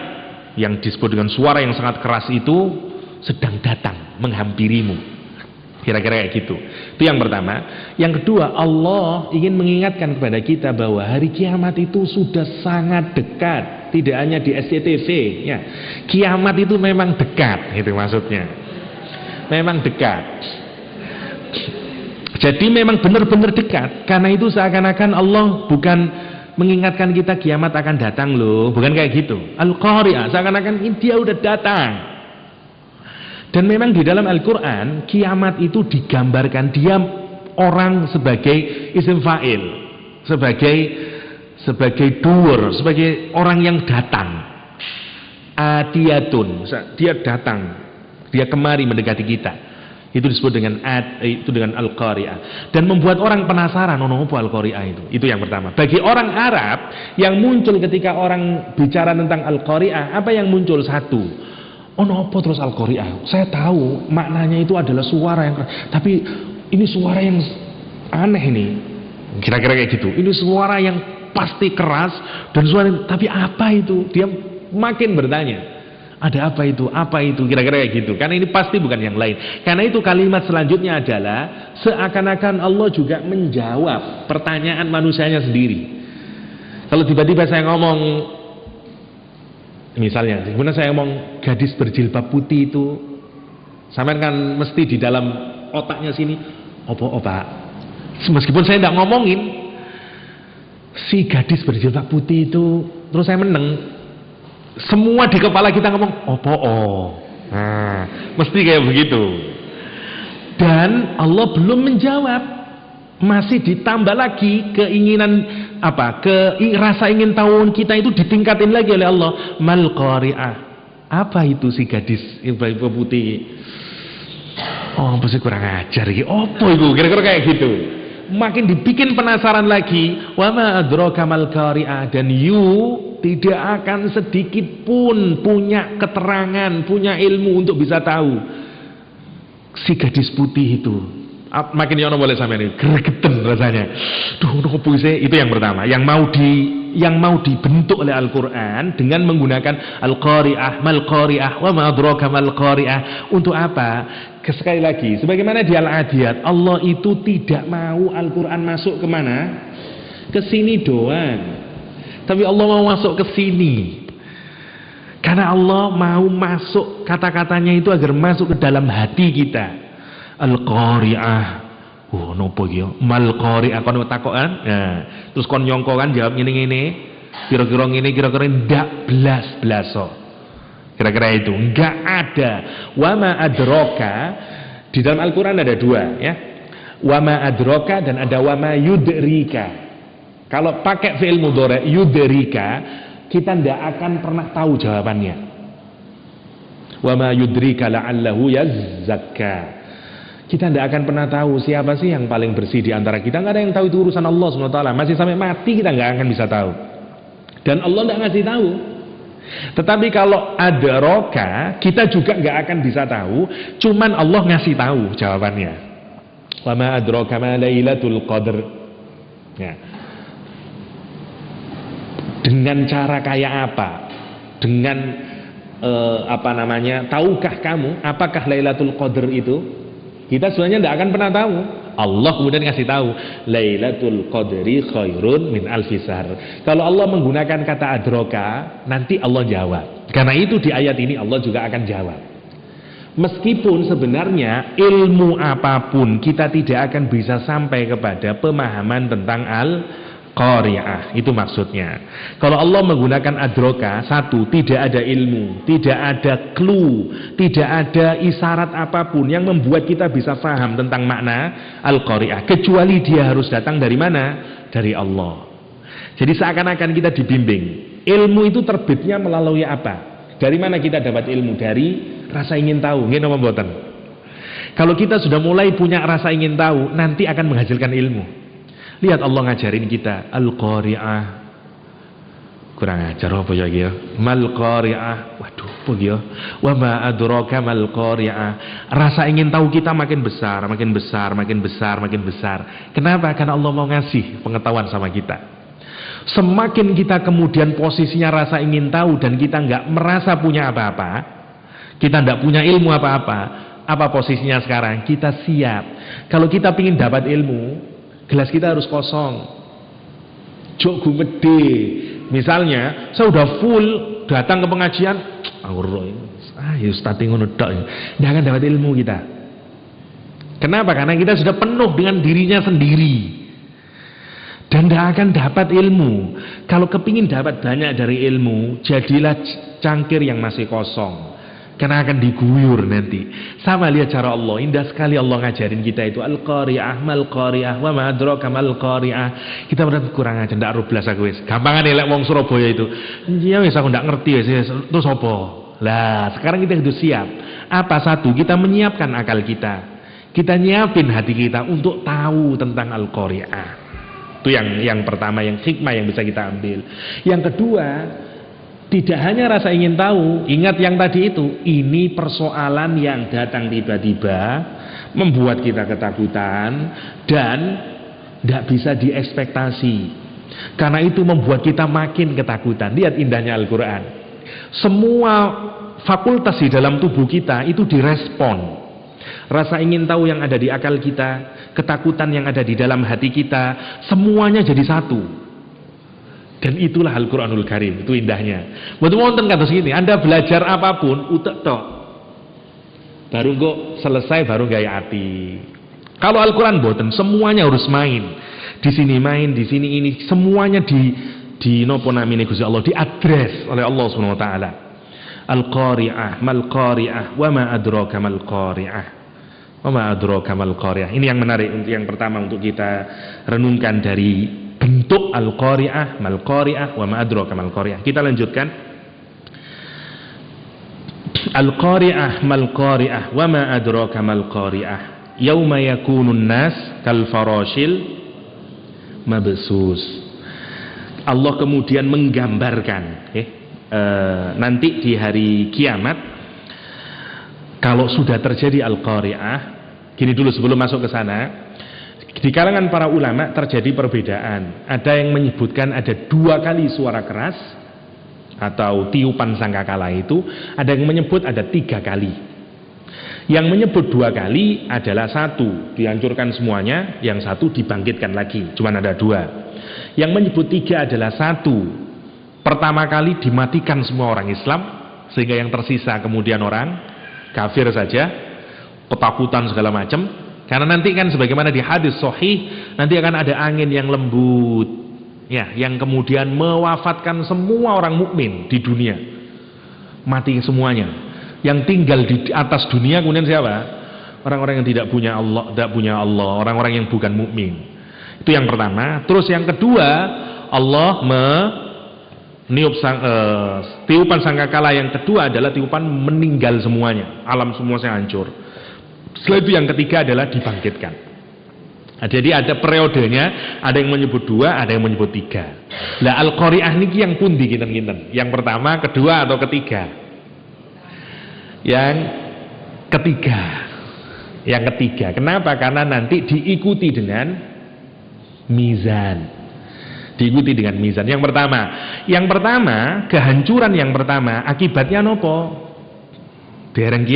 yang disebut dengan suara yang sangat keras itu sedang datang menghampirimu. Kira-kira kayak gitu. Itu yang pertama. Yang kedua, Allah ingin mengingatkan kepada kita bahwa hari kiamat itu sudah sangat dekat. Tidak hanya di SCTV ya. Kiamat itu memang dekat, itu maksudnya. Memang dekat. Jadi memang benar-benar dekat. Karena itu seakan-akan Allah bukan mengingatkan kita kiamat akan datang loh, bukan kayak gitu. Al-Qari'ah, seakan-akan dia udah datang. Dan memang di dalam Al-Quran kiamat itu digambarkan dia orang sebagai isim fa'il, sebagai doer, sebagai orang yang datang. Atiyatun, dia datang, dia kemari mendekati kita. Itu disebut dengan Al-Qari'ah. Dan membuat orang penasaran, apa Al-Qari'ah itu? Itu yang pertama. Bagi orang Arab, yang muncul ketika orang bicara tentang Al-Qari'ah, apa yang muncul? Satu, apa terus Al-Qari'ah? Saya tahu maknanya itu adalah suara yang keras, tapi ini suara yang aneh nih. Kira-kira kayak gitu. Ini suara yang pasti keras dan suara, tapi apa itu? Dia makin bertanya. Ada apa itu? Apa itu? Kira-kira kayak gitu. Karena ini pasti bukan yang lain. Karena itu kalimat selanjutnya adalah seakan-akan Allah juga menjawab pertanyaan manusianya sendiri. Kalau tiba-tiba saya ngomong, misalnya, kemudian saya ngomong gadis berjilbab putih itu, sampean kan mesti di dalam otaknya sini, Pak? Meskipun saya tidak ngomongin, si gadis berjilbab putih itu, terus saya meneng, semua di kepala kita ngomong, nah, mesti kayak begitu. Dan Allah belum menjawab, masih ditambah lagi keinginan rasa ingin tahu kita itu ditingkatin lagi oleh Allah. Mal qari'ah, apa itu si gadis ibu putih? Pasti kurang ajar iki. Apa itu? Kira-kira kayak gitu. Makin dibikin penasaran lagi. Wa ma adraka mal qari'ah, dan tidak akan sedikit pun punya keterangan, punya ilmu untuk bisa tahu si gadis putih itu. Makin yono boleh sampai ini gregeten rasanya. Itu yang pertama, yang mau dibentuk oleh Al-Quran dengan menggunakan Al-Qari'ah, mal qari'ah, wa ma adraka mal qari'ah. Untuk apa? Sekali lagi, sebagaimana di Al-Adiyat, Allah itu tidak mau Al-Quran masuk kemana? Ke sini doang. Tapi Allah mau masuk ke sini. Karena Allah mau masuk, kata-katanya itu agar masuk ke dalam hati kita. Al-Qari'ah, nopo iki? Mal qari'ah, kon takokan. Nah, terus kon nyongko kan jawab ngene-ngene. Kira-kira ngene, kira-kira ndak blas-blaso. Kira-kira itu enggak ada. Wa ma adraka, di dalam Al-Qur'an ada dua ya. Wa ma adraka dan ada wa ma yudrika. Kalau pakai fi'il mudhari yudrika, kita ndak akan pernah tahu jawabannya. Wa ma yudrika la'allahu yazzakka. Kita tidak akan pernah tahu siapa sih yang paling bersih di antara kita. Nggak ada yang tahu, itu urusan Allah SWT. Masih sampai mati kita nggak akan bisa tahu. Dan Allah nggak ngasih tahu. Tetapi kalau ada roka, kita juga nggak akan bisa tahu. Cuman Allah ngasih tahu jawabannya. Wa ma adraka ma lailatul qadr. Ya. Dengan cara kayak apa? Dengan tahukah kamu apakah Lailatul Qadr itu? Kita sebenarnya tidak akan pernah tahu. Allah kemudian ngasih tahu, Lailatul Qadri khairun min alfi syahr. Kalau Allah menggunakan kata adroka, nanti Allah jawab. Karena itu di ayat ini Allah juga akan jawab. Meskipun sebenarnya ilmu apapun kita tidak akan bisa sampai kepada pemahaman tentang Al-Qari'ah. Itu maksudnya. Kalau Allah menggunakan adroka, satu, tidak ada ilmu, tidak ada clue, tidak ada isyarat apapun yang membuat kita bisa paham tentang makna Al-Qari'ah, kecuali dia harus datang dari mana? Dari Allah. Jadi seakan-akan kita dibimbing. Ilmu itu terbitnya melalui apa? Dari mana kita dapat ilmu? Dari rasa ingin tahu. Nggih napa mboten? Kalau kita sudah mulai punya rasa ingin tahu, nanti akan menghasilkan ilmu. Lihat Allah ngajarin kita Al-Qari'ah. Kurang ajar apa ya gitu. Mal Qari'ah. Waduh, apa gitu. Wa ma adraka mal Qari'ah. Rasa ingin tahu kita makin besar, makin besar, makin besar, makin besar. Kenapa? Karena Allah mau ngasih pengetahuan sama kita. Semakin kita kemudian posisinya rasa ingin tahu dan kita nggak merasa punya apa-apa, kita nggak punya ilmu apa-apa, apa posisinya sekarang? Kita siap. Kalau kita ingin dapat ilmu, gelas kita harus kosong. Jok gumede. Misalnya, saya udah full datang ke pengajian, ya starting ngono tok. Nggak akan dapat ilmu kita. Kenapa? Karena kita sudah penuh dengan dirinya sendiri. Dan tidak akan dapat ilmu. Kalau kepingin dapat banyak dari ilmu, jadilah cangkir yang masih kosong. Karena akan diguyur nanti. Sama lihat cara Allah. Indah sekali Allah ngajarin kita itu. Al-Qari'ah, mal-Qari'ah, wa ma adraka mal-Qari'ah. Kita benar kurang aja, tidak rublas aku wis. Gampangan elek wong Surabaya itu. Ya wis aku tidak ngerti wis. Terus apa? Lah, sekarang kita harus siap. Apa? Satu, kita menyiapkan akal kita. Kita nyiapin hati kita untuk tahu tentang Al-Qari'ah. Itu yang pertama, yang hikmah yang bisa kita ambil. Yang kedua, tidak hanya rasa ingin tahu. Ingat yang tadi itu, ini persoalan yang datang tiba-tiba, membuat kita ketakutan dan tidak bisa diekspektasi. Karena itu membuat kita makin ketakutan. Lihat indahnya Al-Quran. Semua fakultas di dalam tubuh kita itu direspon. Rasa ingin tahu yang ada di akal kita, ketakutan yang ada di dalam hati kita, semuanya jadi satu. Dan itulah Al-Quranul Karim. Itu indahnya. Betul wonten kata segini, Anda belajar apapun utek tok, baru kok selesai baru gaya hati. Kalau Al-Quran boten, semuanya harus main. Di sini main, di sini ini, semuanya di nopo namine Gusti Allah, diadres oleh Allah Subhanahu wa taala. Al-Qari'ah, mal-Qari'ah, wa ma adraka mal-Qari'ah. Wa ma adraka mal-Qari'ah. Ini yang menarik untuk yang pertama untuk kita renungkan dari bentuk Al-Qari'ah, mal-Qari'ah, wa ma adraka mal-Qari'ah. Kita lanjutkan. Al-Qari'ah, mal-Qari'ah, wa ma adraka mal-Qari'ah. Yauma yakunun nas kal farashil mabsus. Allah kemudian menggambarkan nanti di hari kiamat, kalau sudah terjadi Al-Qari'ah. Gini dulu sebelum masuk ke sana, di kalangan para ulama terjadi perbedaan. Ada yang menyebutkan ada 2 kali suara keras atau tiupan sangkakala itu, ada yang menyebut ada 3 kali. Yang menyebut 2 kali adalah 1 dihancurkan semuanya, yang 1 dibangkitkan lagi, cuman ada 2. Yang menyebut 3 adalah 1 pertama kali dimatikan semua orang Islam, sehingga yang tersisa kemudian orang kafir saja, ketakutan segala macam. Karena nanti kan sebagaimana di hadis sahih, nanti akan ada angin yang lembut, ya, yang kemudian mewafatkan semua orang mukmin di dunia, mati semuanya. Yang tinggal di atas dunia kemudian siapa? Orang-orang yang tidak punya Allah, orang-orang yang bukan mukmin. Itu yang pertama. Terus yang kedua, Allah tiupan sangkakala yang kedua adalah tiupan meninggal semuanya, alam semua saya hancur. Setelah itu yang ketiga adalah dibangkitkan. Nah, jadi ada periodenya, ada yang menyebut 2, ada yang menyebut 3. Lah Al-Qari'ah niki yang pundi kinten-kinten? Yang pertama, kedua atau ketiga? Yang ketiga. Yang ketiga. Kenapa? Karena nanti diikuti dengan mizan. Diikuti dengan mizan. Yang pertama, kehancuran yang pertama akibatnya nopo? Dereng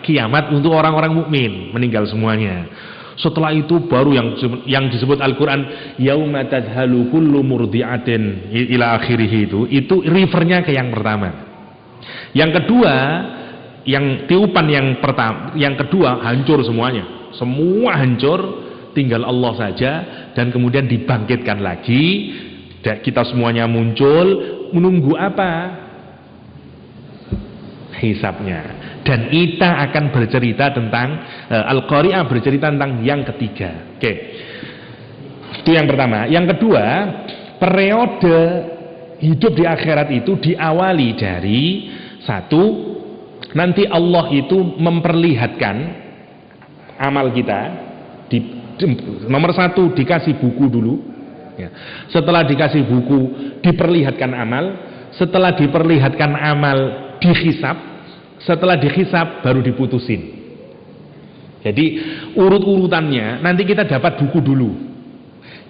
kiamat untuk orang-orang mukmin, meninggal semuanya. Setelah itu baru yang disebut Al-Qur'an yauma tadhalu kullu murdi'atin ila akhirih, itu refernya ke yang pertama. Yang kedua, yang tiupan yang kedua hancur semuanya. Semua hancur, tinggal Allah saja, dan kemudian dibangkitkan lagi. Kita semuanya muncul, menunggu apa? Hisabnya. Dan kita akan bercerita tentang Al-Qari'ah, bercerita tentang yang ketiga. Oke. Itu yang pertama. Yang kedua, periode hidup di akhirat itu diawali dari 1, nanti Allah itu memperlihatkan amal kita. Nomor satu dikasih buku dulu, ya. Setelah dikasih buku diperlihatkan amal, setelah diperlihatkan amal dihisab, setelah dihisab baru diputusin. Jadi urut-urutannya nanti kita dapat buku dulu.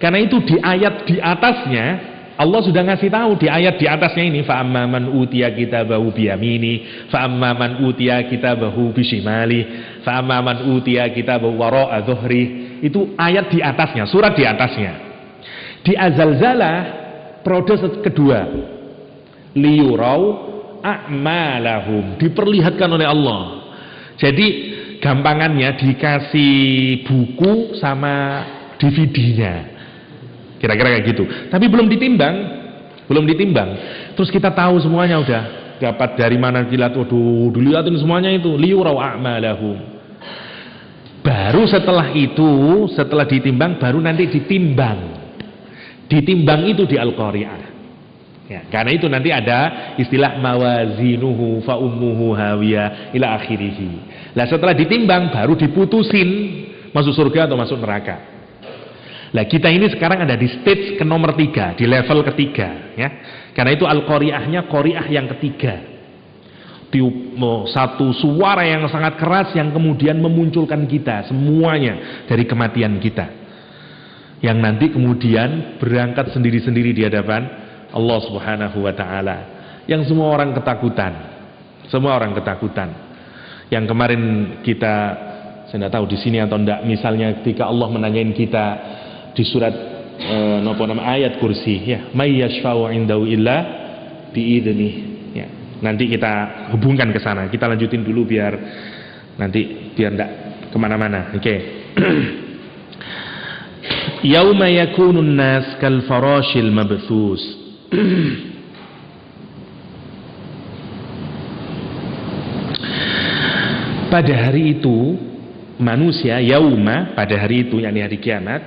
Karena itu di ayat di atasnya Allah sudah ngasih tahu, di ayat di atasnya ini, fa amma man utiya kitabahu biyamini, fa amma man utiya kitabahu bisimali, fa amma man utiya kitabahu wara'a dhuhri. Itu ayat di atasnya, surat di atasnya. Di Az-Zalzalah proses kedua, liyurau a'malahum, diperlihatkan oleh Allah. Jadi gampangannya dikasih buku sama DVD-nya. Kira-kira kayak gitu. Tapi belum ditimbang. Terus kita tahu semuanya udah dapat dari mana dilihat, waduh, dilihatin semuanya itu, liyurau a'malahum. Baru setelah itu, setelah ditimbang baru nanti ditimbang. Ditimbang itu di Al-Qari'ah. Ya, karena itu nanti ada istilah mawazinuhu fa ummuhu hawiyah ila akhirih. Lah setelah ditimbang baru diputusin masuk surga atau masuk neraka. Nah kita ini sekarang ada di stage ke nomor 3, di level ketiga, ya. Karena itu Al-Qari'ahnya Qari'ah yang ketiga. Satu suara yang sangat keras yang kemudian memunculkan kita semuanya dari kematian kita, yang nanti kemudian berangkat sendiri-sendiri di hadapan Allah Subhanahu wa Ta'ala, yang semua orang ketakutan. Yang kemarin kita, saya tidak tahu di sini atau enggak, misalnya ketika Allah menanyain kita di surat ayat kursi, ya, may yashfa'u indahu illa biidnih, ya. Nanti kita hubungkan ke sana. Kita lanjutin dulu biar enggak kemana-mana. Oke. Yauma yakunun nas kal farashil mabthus. Pada hari itu manusia, yauma, pada hari itu, yakni hari kiamat,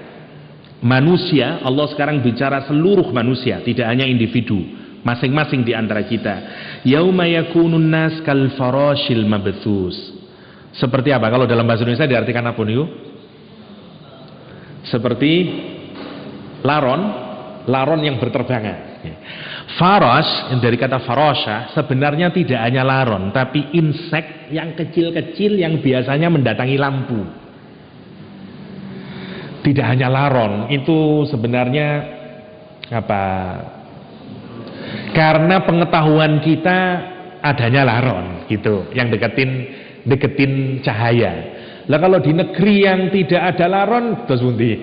manusia, Allah sekarang bicara seluruh manusia, tidak hanya individu, masing-masing di antara kita. Yauma yakunun nas kal farashil mabthus. Seperti apa? Kalau dalam bahasa Indonesia diartikan apa nih? Seperti laron yang berterbangan. Farash, yang dari kata farasha, sebenarnya tidak hanya laron, tapi insek yang kecil-kecil yang biasanya mendatangi lampu. Tidak hanya laron, itu sebenarnya apa? Karena pengetahuan kita adanya laron, gitu, yang deketin cahaya. Lah kalau di negeri yang tidak ada laron, terus bundi.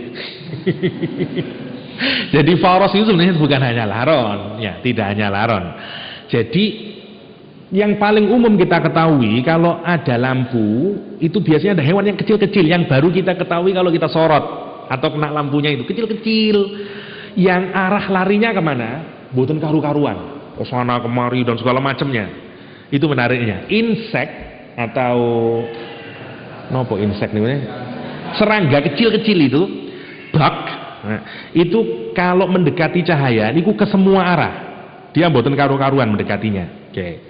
Jadi faros itu sebenarnya bukan hanya laron, ya, tidak hanya laron. Jadi yang paling umum kita ketahui kalau ada lampu itu biasanya ada hewan yang kecil-kecil yang baru kita ketahui kalau kita sorot atau kena lampunya itu kecil-kecil, yang arah larinya kemana? Boten karu-karuan, ke sana kemari dan segala macamnya. Itu menariknya. Insek atau nopo insek nih, serangga kecil-kecil itu, bug. Nah, itu kalau mendekati cahaya niku ke semua arah. Dia mboten karu-karuan mendekatinya. Oke.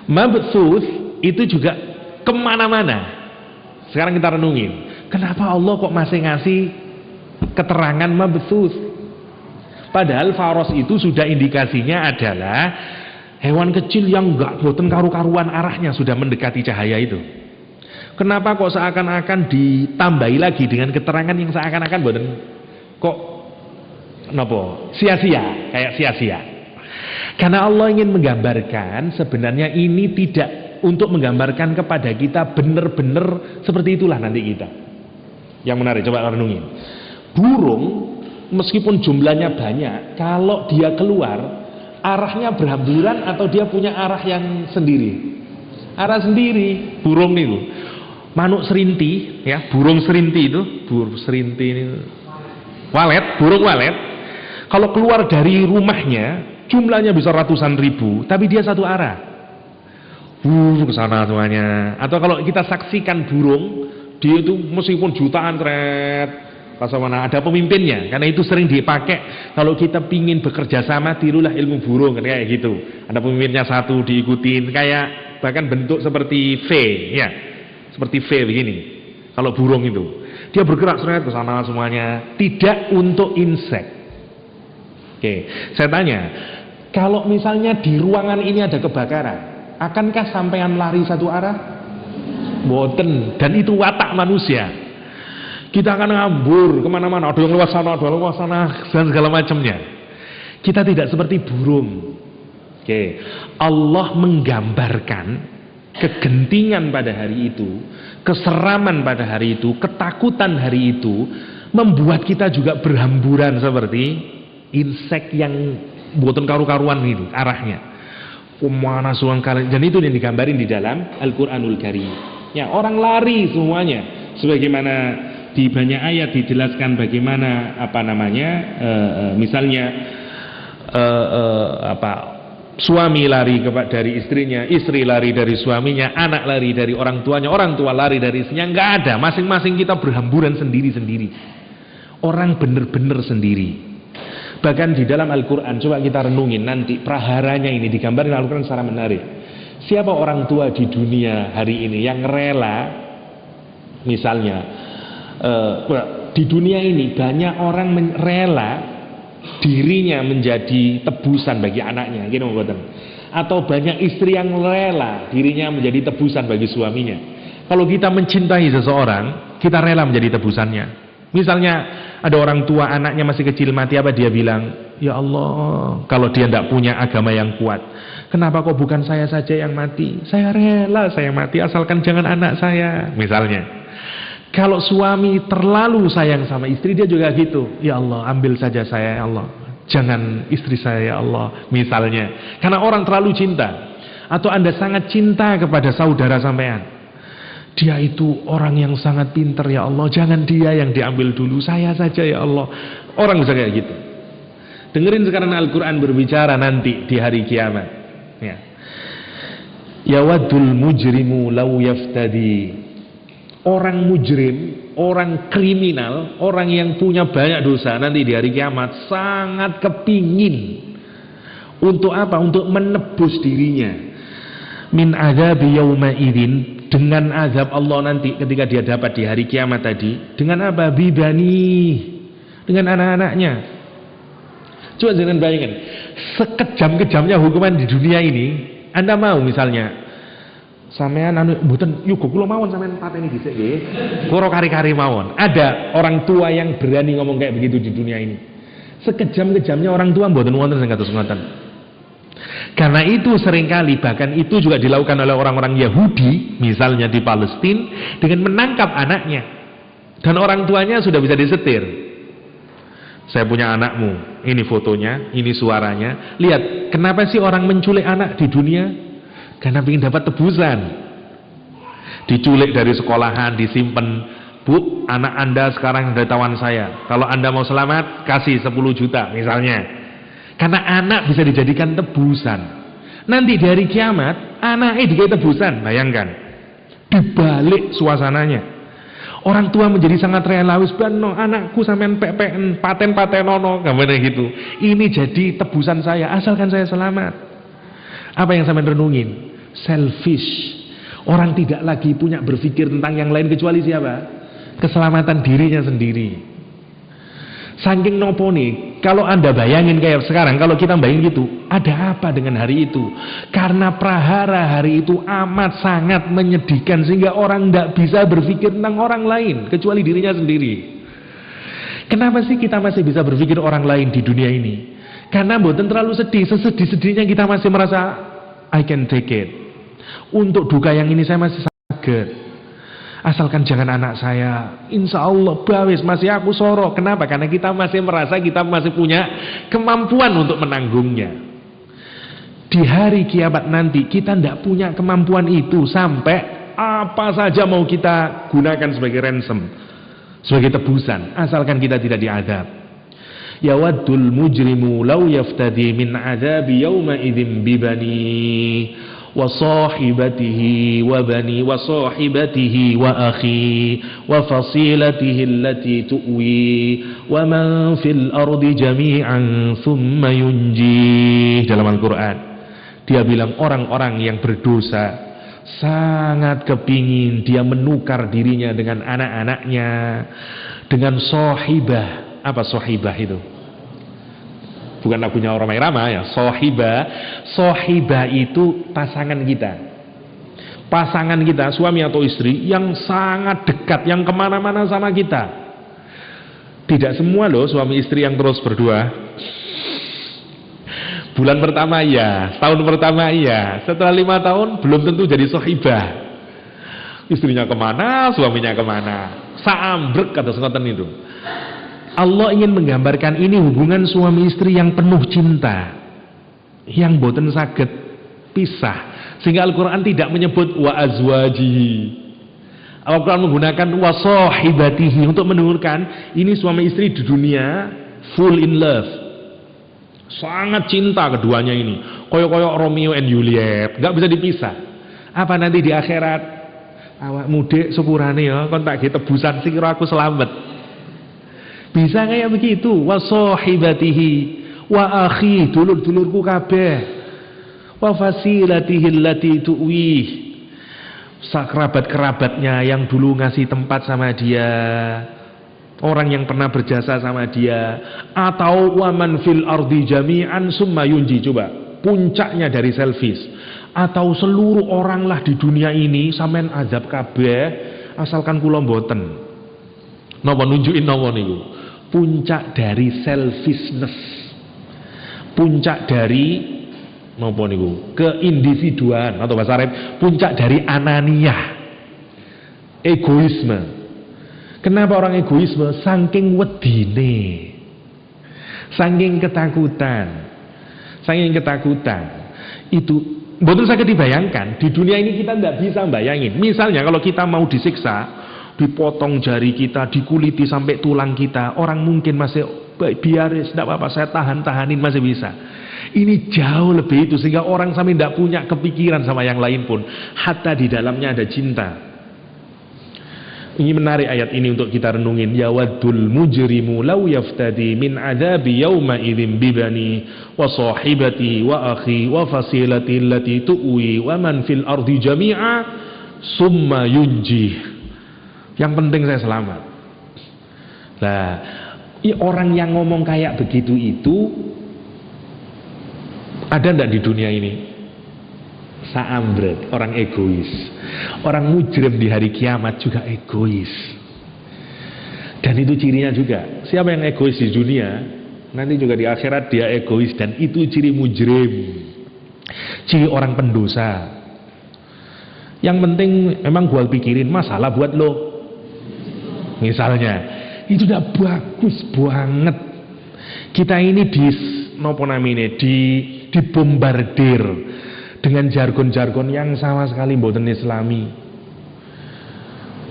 Mabthus itu juga kemana-mana. Sekarang kita renungin, kenapa Allah kok masih ngasih keterangan mabthus? Padahal faros itu sudah indikasinya adalah hewan kecil yang enggak mboten karu-karuan arahnya sudah mendekati cahaya itu. Kenapa kok seakan-akan ditambahi lagi dengan keterangan yang seakan-akan mboten kok nopo sia-sia, kayak sia-sia. Karena Allah ingin menggambarkan sebenarnya ini tidak untuk menggambarkan kepada kita benar-benar seperti itulah nanti kita. Yang menarik, coba renungin. Burung meskipun jumlahnya banyak, kalau dia keluar arahnya berhamburan atau dia punya arah yang sendiri? Arah sendiri, burung itu. Manuk serinti, ya, burung serinti itu, burung serinti ini. Walet, burung walet, kalau keluar dari rumahnya jumlahnya bisa ratusan ribu, tapi dia satu arah, ke sana semuanya. Atau kalau kita saksikan burung, dia itu meskipun jutaan mana ada pemimpinnya, karena itu sering dipakai kalau kita pingin bekerja sama, tirulah ilmu burung, kayak gitu. Ada pemimpinnya satu diikutin, kayak bahkan bentuk seperti V, ya, seperti V begini. Kalau burung itu, dia bergerak seret ke sana semuanya, tidak untuk insek. Oke, saya tanya, kalau misalnya di ruangan ini ada kebakaran, akankah sampean lari satu arah? Boten, dan itu watak manusia. Kita akan ngambur kemana-mana, ada yang lewat sana, ada yang lewat sana, dan segala macamnya. Kita tidak seperti burung. Oke, Allah menggambarkan kegentingan pada hari itu, keseraman pada hari itu, ketakutan hari itu, membuat kita juga berhamburan seperti insek yang buatan karu-karuan itu arahnya. Kemana suang kali, dan itu yang digambarin di dalam Al-Quranul Karim. Ya, orang lari semuanya, sebagaimana di banyak ayat dijelaskan bagaimana misalnya suami lari dari istrinya, istri lari dari suaminya, anak lari dari orang tuanya, orang tua lari dari istrinya. Nggak ada, masing-masing kita berhamburan sendiri-sendiri. Orang bener-bener sendiri. Bahkan di dalam Al-Quran, coba kita renungin nanti praharanya ini digambarkan Al-Quran secara menarik. Siapa orang tua di dunia hari ini yang rela, misalnya di dunia ini banyak orang rela dirinya menjadi tebusan bagi anaknya, gitu, atau banyak istri yang rela dirinya menjadi tebusan bagi suaminya. Kalau kita mencintai seseorang, kita rela menjadi tebusannya. Misalnya ada orang tua anaknya masih kecil mati, apa dia bilang? Ya Allah, kalau dia tidak punya agama yang kuat, kenapa kok bukan saya saja yang mati? Saya rela saya mati asalkan jangan anak saya, misalnya. Kalau suami terlalu sayang sama istri, dia juga gitu. Ya Allah, ambil saja saya ya Allah, jangan istri saya ya Allah, misalnya. Karena orang terlalu cinta. Atau Anda sangat cinta kepada saudara sampean, dia itu orang yang sangat pintar ya Allah, jangan dia yang diambil dulu, saya saja ya Allah. Orang bisa kayak gitu. Dengerin sekarang Al-Quran berbicara nanti di hari kiamat. Ya. Yawaddul mujrimu law yaftadi. Orang mujrim, orang kriminal, orang yang punya banyak dosa nanti di hari kiamat sangat kepingin untuk apa? Untuk menebus dirinya min adzabi yauma idzin, dengan azab Allah nanti ketika dia dapat di hari kiamat tadi. Dengan apa? Bibani, dengan anak-anaknya. Coba jangan bayangkan, sekejam-kejamnya hukuman di dunia ini, Anda mau misalnya sampean mboten yugo kula mawon sampean pateni dhisik nggih. Karo kari-kari mawon. Ada orang tua yang berani ngomong kayak begitu di dunia ini. Sekejam-kejamnya orang tua mboten wonten sing kados ngoten. Karena itu seringkali bahkan itu juga dilakukan oleh orang-orang Yahudi misalnya di Palestina dengan menangkap anaknya. Dan orang tuanya sudah bisa disetir. Saya punya anakmu, ini fotonya, ini suaranya. Lihat, kenapa sih orang menculik anak di dunia? Karena ingin dapat tebusan. Diculik dari sekolahan, disimpan. Bu, anak Anda sekarang dari tawan saya. Kalau Anda mau selamat, kasih 10 juta misalnya. Karena anak bisa dijadikan tebusan. Nanti di hari kiamat, anaknya dikasih tebusan. Bayangkan, dibalik suasananya. Orang tua menjadi sangat rela, wis bano anakku sampean PPN paten-patenono, gambarnya gitu. Ini jadi tebusan saya, asalkan saya selamat. Apa yang sampean renungin? Selfish. Orang tidak lagi punya berpikir tentang yang lain kecuali siapa? Keselamatan dirinya sendiri. Saking nopo nih, kalau Anda bayangin kayak sekarang, kalau kita bayangin gitu, ada apa dengan hari itu? Karena prahara hari itu amat sangat menyedihkan sehingga orang tidak bisa berpikir tentang orang lain kecuali dirinya sendiri. Kenapa sih kita masih bisa berpikir orang lain di dunia ini? Karena mboten terlalu sedih, sesedih-sedihnya kita masih merasa I can take it. Untuk duka yang ini saya masih saged. Asalkan jangan anak saya, insya Allah bawis masih aku sorok. Kenapa? Karena kita masih merasa kita masih punya kemampuan untuk menanggungnya. Di hari kiamat nanti kita tidak punya kemampuan itu, sampai apa saja mau kita gunakan sebagai ransom, sebagai tebusan, asalkan kita tidak diadab. Yawaddul mujrimu law yaftadi min adzabi yauma idzin bibani wa sahibatihi wa bani wa sahibatihi wa akhi wa fasilatihi allati tuwi wa man fil ardi jami'an thumma yunji. Dalam Al-Quran dia bilang orang-orang yang berdosa sangat kepingin dia menukar dirinya dengan anak-anaknya, dengan sohibah. Apa sohibah itu? Bukan lagunya Romai Rama ya. Sohibah itu pasangan kita. Pasangan kita, suami atau istri yang sangat dekat, yang kemana-mana sama kita. Tidak semua loh suami istri yang terus berdua. Bulan pertama iya, tahun pertama iya, setelah 5 tahun belum tentu jadi sohibah. Istrinya kemana, suaminya kemana, saambrek kata sengatan itu. Allah ingin menggambarkan ini hubungan suami istri yang penuh cinta, yang boten saged pisah, sehingga Al-Quran tidak menyebut wa azwajihi. Al-Quran menggunakan wa sahibatihi untuk menunjukkan ini suami istri di dunia full in love, sangat cinta keduanya ini, koyok-koyok Romeo and Juliet, gak bisa dipisah. Apa nanti di akhirat awak mudik sepurane ya kon tak tebusan sira aku selamat, bisa kayak begitu? Wa sahibatihi wa akhi, dulur-dulurku kabeh, wa fasilatihi allati tu'wih, kerabat-kerabatnya yang dulu ngasih tempat sama dia, orang yang pernah berjasa sama dia, atau waman fil ardi jami'an summa yunji. Coba puncaknya dari selfish, atau seluruh orang lah di dunia ini sampean azab kabeh asalkan kula mboten. Napa nunjukin napa niku? Puncak dari selfishness, puncak dari napa niku? Keindividuan, atau bahasa Arab puncak dari ananiah, egoisme. Kenapa orang egoisme? Saking wedine, saking ketakutan. Itu betul saja dibayangkan. Di dunia ini kita tidak bisa bayangin. Misalnya kalau kita mau disiksa, dipotong jari kita, dikuliti sampai tulang kita, orang mungkin masih biaris, tidak apa-apa, saya tahanin masih bisa. Ini jauh lebih itu, sehingga orang sampai tidak punya kepikiran sama yang lain pun, hatta di dalamnya ada cinta. Ini menarik ayat ini untuk kita renungin. Ya waddul mujrimu law yaftadi min adabi yawma idzin bibani wa sahibati wa akhi wa fasilati allati tu'wi wa man fil ardi jami'a summa yunji. Yang penting saya selamat. Nah, orang yang ngomong kayak begitu itu ada enggak di dunia ini? Saambrek, orang egois. Orang mujrim di hari kiamat juga egois. Dan itu cirinya juga. Siapa yang egois di dunia, nanti juga di akhirat dia egois, dan itu ciri mujrim. Ciri orang pendosa. Yang penting memang gua pikirin masalah buat lo. Misalnya, itu udah bagus banget. Kita ini dibombardir dengan jargon-jargon yang sama sekali mboten islami.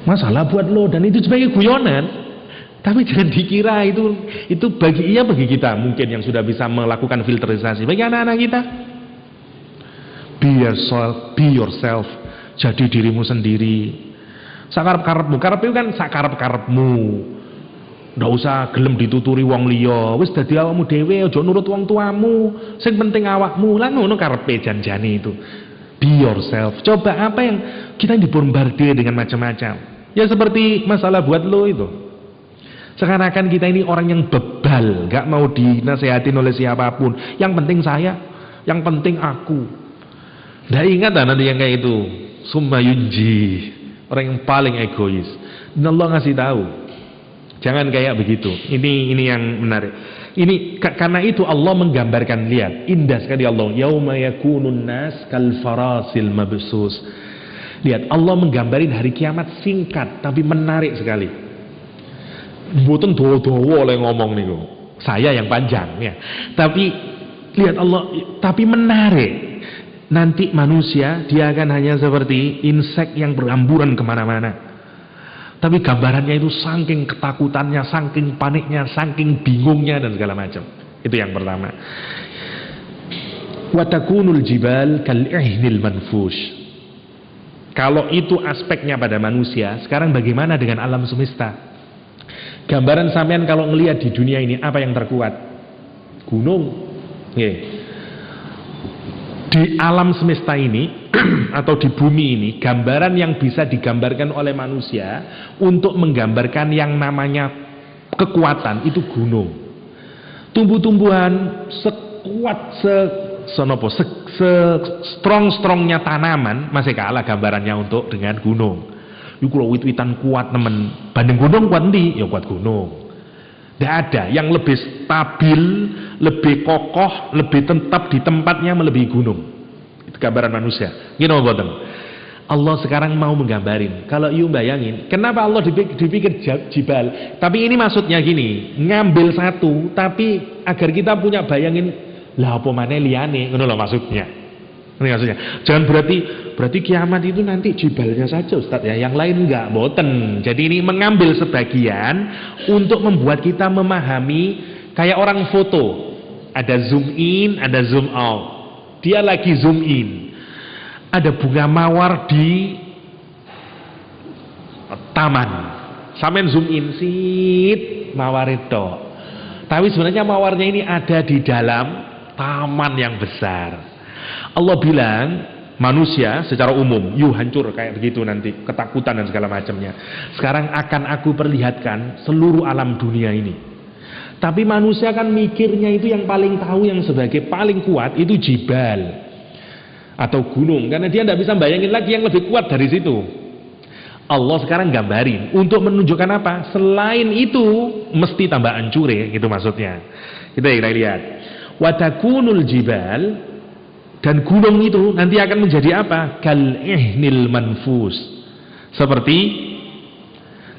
Masalah buat lo, dan itu sebagai guyonan. Tapi jangan dikira itu bagi kita mungkin yang sudah bisa melakukan filterisasi. Bagi anak-anak kita, be yourself, jadi dirimu sendiri. Sakarep-karepmu, karep itu kan sakarep-karepmu. Ndak usah gelem dituturi wong liya. Wis dadi awakmu dhewe, aja nurut wong tuamu. Sing penting awakmu. Lah ngono karepe janjane itu. Be yourself. Coba apa yang kita dibombardir dengan macam-macam. Ya seperti masalah buat lo itu. Seakan-akan kita ini orang yang bebal, gak mau dinasehatin oleh siapapun. Yang penting saya, yang penting aku. Ndak ingat nanti yang kayak itu. Summa yunji. Orang yang paling egois. Dan Allah ngasih tahu, jangan kayak begitu. Ini yang menarik. Ini karena itu Allah menggambarkan, lihat, indah sekali Allah. Yauma yakunun nas kal farasil mabsus. Lihat, Allah menggambarin hari kiamat singkat tapi menarik sekali. Mboten dawa-dawa oleh ngomong niku. Saya yang panjang ya. Tapi lihat Allah, tapi menarik. Nanti manusia dia akan hanya seperti insek yang berhamburan kemana-mana. Tapi gambarannya itu saking ketakutannya, saking paniknya, saking bingungnya dan segala macam. Itu yang pertama. Wa takunul jibal kal'ihnil manfush. Kalau itu aspeknya pada manusia, sekarang bagaimana dengan alam semesta? Gambaran sampean kalau ngelihat di dunia ini apa yang terkuat? Gunung. Di alam semesta ini atau di bumi ini, gambaran yang bisa digambarkan oleh manusia untuk menggambarkan yang namanya kekuatan itu gunung. Tumbuh-tumbuhan sekuat strong-strongnya tanaman masih kalah gambarannya untuk dengan gunung. Iku kalau wit-witan kuat nemen banding gunung kuat ndi? Ya kuat gunung. Tidak ada yang lebih stabil, lebih kokoh, lebih tetap di tempatnya melebihi gunung. Itu gambaran manusia. Gini boten. Allah sekarang mau menggambarin. Kalau you bayangin, kenapa Allah dipikir jibal? Tapi ini maksudnya gini, ngambil satu, tapi agar kita punya bayangin, lah apa maneh liyane, ngono lho maksudnya. Ini maksudnya. Jangan berarti kiamat itu nanti jibalnya saja Ustaz ya, yang lain enggak, boten. Jadi ini mengambil sebagian untuk membuat kita memahami kayak orang foto. Ada zoom in, ada zoom out. Dia lagi zoom in. Ada bunga mawar di taman. Sampeyan zoom in sit mawar itu. Tapi sebenarnya mawarnya ini ada di dalam taman yang besar. Allah bilang manusia secara umum, you hancur kayak begitu nanti, ketakutan dan segala macamnya. Sekarang akan aku perlihatkan seluruh alam dunia ini. Tapi manusia kan mikirnya itu yang paling tahu, yang sebagai paling kuat itu jibal atau gunung, karena dia tidak bisa bayangin lagi yang lebih kuat dari situ. Allah sekarang gambarin untuk menunjukkan apa? Selain itu mesti tambah hancur ya, gitu maksudnya. Kita lihat. Watakunul jibal, dan gunung itu nanti akan menjadi apa? Kal ihnil manfus, seperti